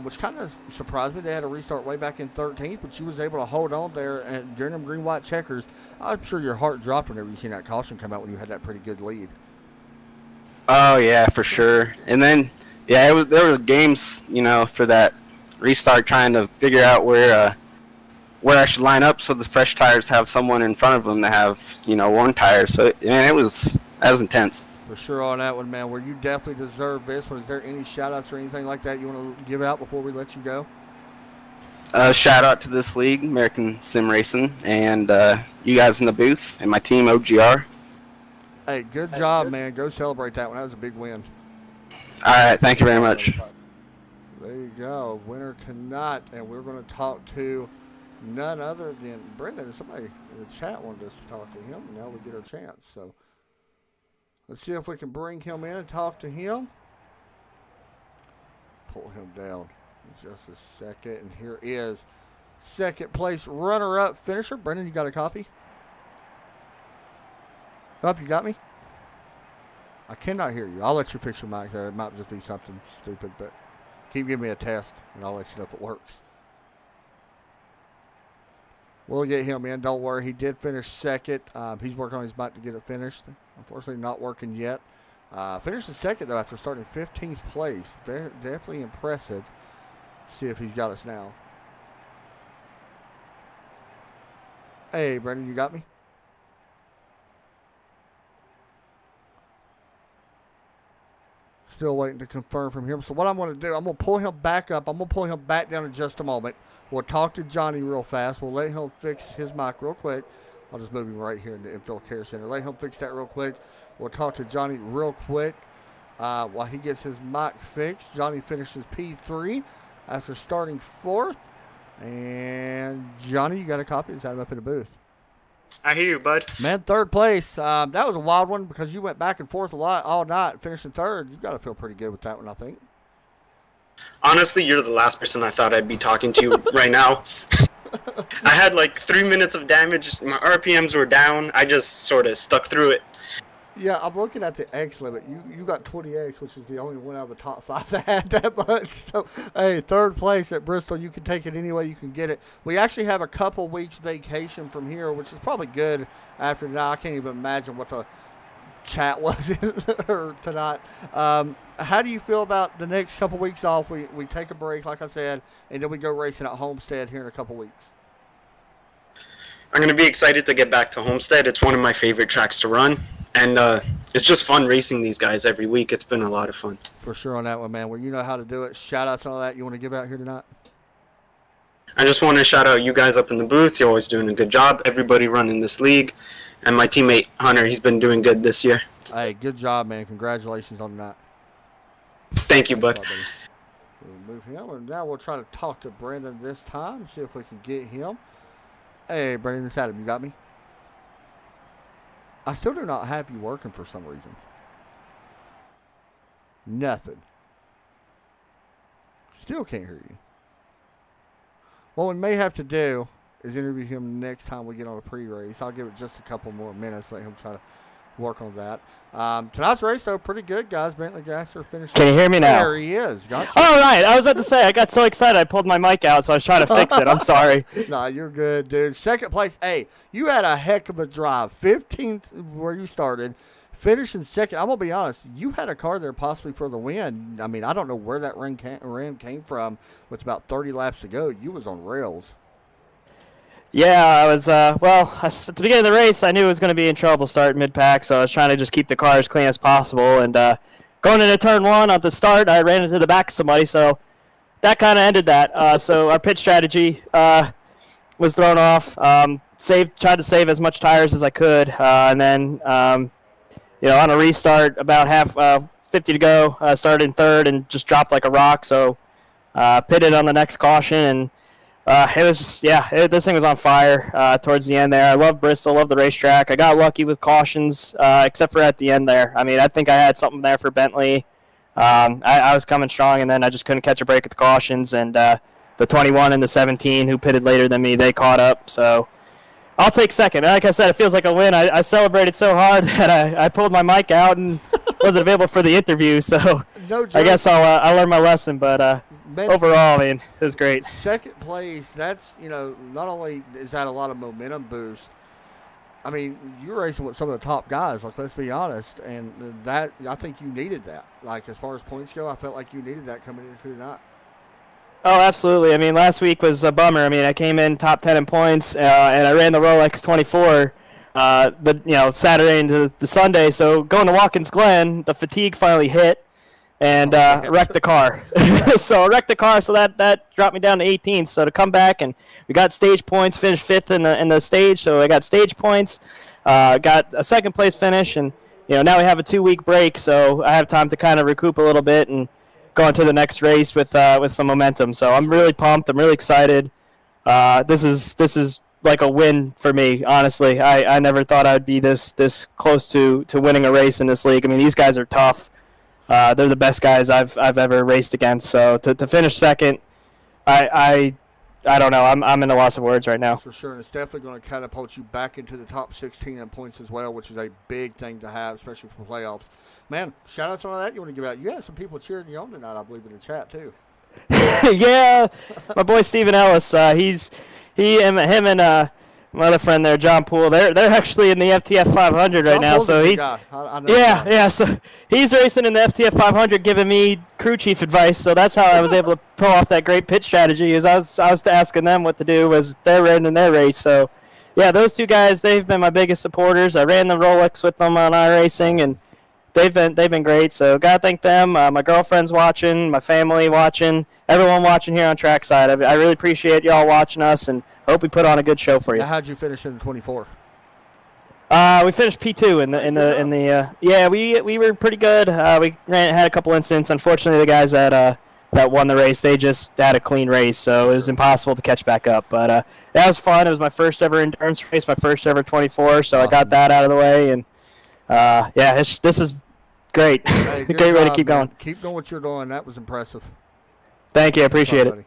which kind of surprised me. They had a restart way back in 13th, but you was able to hold on there and during them green-white checkers. I'm sure your heart dropped whenever you seen that caution come out when you had that pretty good lead. Oh, yeah, for sure. And then, yeah, there were games, for that restart trying to figure out where I should line up so the fresh tires have someone in front of them to have, worn tires. So, that was intense. For sure on that one, man. Well, you definitely deserve this one. Is there any shout-outs or anything like that you want to give out before we let you go? Shout out to this league, American Sim Racing, and you guys in the booth, and my team, OGR. Hey, good job, man. Go celebrate that one. That was a big win. All right, thank you very much. There you go. Winner tonight, and we're going to talk to none other than Brendan. Somebody in the chat wanted us to talk to him, and now we get our chance. So Let's see if we can bring him in and talk to him. Pull him down in just a second. And here is second place runner-up finisher. Brendan, you got a copy? Up, you got me? I cannot hear you. I'll let you fix your mic there. It might just be something stupid, but keep giving me a test, and I'll let you know if it works. We'll get him in. Don't worry. He did finish second. He's working on his mic to get it finished. Unfortunately, not working yet. Finished in second, though, after starting 15th place. Very, definitely impressive. See if he's got us now. Hey, Brendan, you got me? Still waiting to confirm from him. So what I'm going to do, I'm going to pull him back up. I'm going to pull him back down in just a moment. We'll talk to Johnny real fast. We'll let him fix his mic real quick. I'll just move him right here in the infield care center. Let him fix that real quick. We'll talk to Johnny real quick while he gets his mic fixed. Johnny finishes P3 after starting 4th. And Johnny, you got a copy? Is that him up in the booth? I hear you, bud. Man, 3rd place. That was a wild one because you went back and forth a lot all night, finishing 3rd. You got to feel pretty good with that one, I think. Honestly, you're the last person I thought I'd be talking to right now. I had like 3 minutes of damage. My RPMs were down. I just sort of stuck through it. Yeah, I'm looking at the X limit. You got 28, which is the only one out of the top 5 that had that much. So, hey, 3rd place at Bristol. You can take it any way you can get it. We actually have a couple weeks vacation from here, which is probably good after now. I can't even imagine what the chat was tonight. How do you feel about the next couple weeks off? We take a break, like I said, and then we go racing at Homestead here in a couple weeks. I'm going to be excited to get back to Homestead. It's one of my favorite tracks to run. And it's just fun racing these guys every week. It's been a lot of fun. For sure on that one, man. Well, you know how to do it. Shout out to all that you want to give out here tonight? I just want to shout out you guys up in the booth. You're always doing a good job. Everybody running this league. And my teammate, Hunter, he's been doing good this year. Hey, good job, man. Congratulations on that. Thank you, bud. We'll move him, and now we'll try to talk to Brandon this time, see if we can get him. Hey, Brandon, it's Adam. You got me? I still do not have you working for some reason. Nothing. Still can't hear you. What we may have to do is interview him next time we get on a pre-race. I'll give it just a couple more minutes, let him try to work on that. Tonight's race, though, pretty good, guys. Bentley Gasser finished. Can you hear me now? There he is. Gotcha. All right. I was about to say, I got so excited I pulled my mic out, so I was trying to fix it. I'm sorry. Nah, you're good, dude. 2nd place. Hey, you had a heck of a drive. 15th where you started. Finishing 2nd. I'm going to be honest. You had a car there possibly for the win. I mean, I don't know where that ram came from. With about 30 laps to go, you was on rails. Yeah, I was, at the beginning of the race, I knew it was going to be in trouble starting mid-pack, so I was trying to just keep the car as clean as possible. And going into turn 1 at the start, I ran into the back of somebody, so that kind of ended that. So our pit strategy was thrown off. Tried to save as much tires as I could, and then, on a restart, about 50 to go, started in 3rd and just dropped like a rock, so pitted on the next caution, and it was just, this thing was on fire towards the end there. I love Bristol, love the racetrack. I got lucky with cautions, except for at the end there. I mean, I think I had something there for Bentley. I was coming strong, and then I just couldn't catch a break at the cautions. And the 21 and the 17, who pitted later than me, they caught up. So I'll take 2nd. Like I said, it feels like a win. I celebrated so hard that I pulled my mic out and wasn't available for the interview. So No joke. I guess I'll learn my lesson, but overall, I mean, it was great. 2nd place, that's, not only is that a lot of momentum boost, I mean, you're racing with some of the top guys, like, let's be honest, and that, I think you needed that. Like, as far as points go, I felt like you needed that coming into tonight. Oh, absolutely. I mean, last week was a bummer. I mean, I came in top 10 in points, and I ran the Rolex 24 Saturday into the Sunday. So going to Watkins Glen, the fatigue finally hit, and wrecked the car. So I wrecked the car, so that dropped me down to 18th. So to come back, and we got stage points, finished 5th in the stage, so I got stage points, got a 2nd place finish, and now we have a 2-week break, so I have time to kind of recoup a little bit and go into the next race with some momentum. So I'm really pumped. I'm really excited. This is like a win for me. Honestly, I never thought I'd be this close to winning a race in this league. I mean, these guys are tough. They're the best guys I've ever raced against. So to finish second, I don't know. I'm in a loss of words right now. For sure, and it's definitely going to catapult you back into the top 16 in points as well, which is a big thing to have, especially for playoffs. Man, shout outs on that you want to give out. You had some people cheering you on tonight, I believe, in the chat too. Yeah, my boy Steven Ellis. Him and my other friend there, John Poole. They're actually in the FTF 500 right now. So he's yeah. So he's racing in the FTF 500, giving me crew chief advice. So that's how I was able to pull off that great pit strategy. Is I was asking them what to do as they're running their race. So yeah, those two guys, they've been my biggest supporters. I ran the Rolex with them on iRacing, and they've been great. So gotta thank them. My girlfriend's watching, my family watching, everyone watching here on Trackside. I really appreciate y'all watching us, and hope we put on a good show for you. Now, how'd you finish in the 24? We finished P2 in the yeah, we were pretty good. We had a couple incidents. Unfortunately, the guys that won the race, they just had a clean race, so it was impossible to catch back up. But that was fun. It was my first ever endurance race, my first ever 24, so awesome. I got that out of the way, and yeah, this is great. Hey, great way to keep going. Keep doing what you're doing. That was impressive. Thank you. I appreciate it.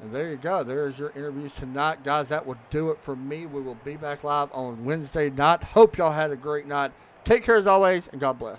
And there you go. There's your interviews tonight. Guys, that will do it for me. We will be back live on Wednesday night. Hope y'all had a great night. Take care as always, and God bless.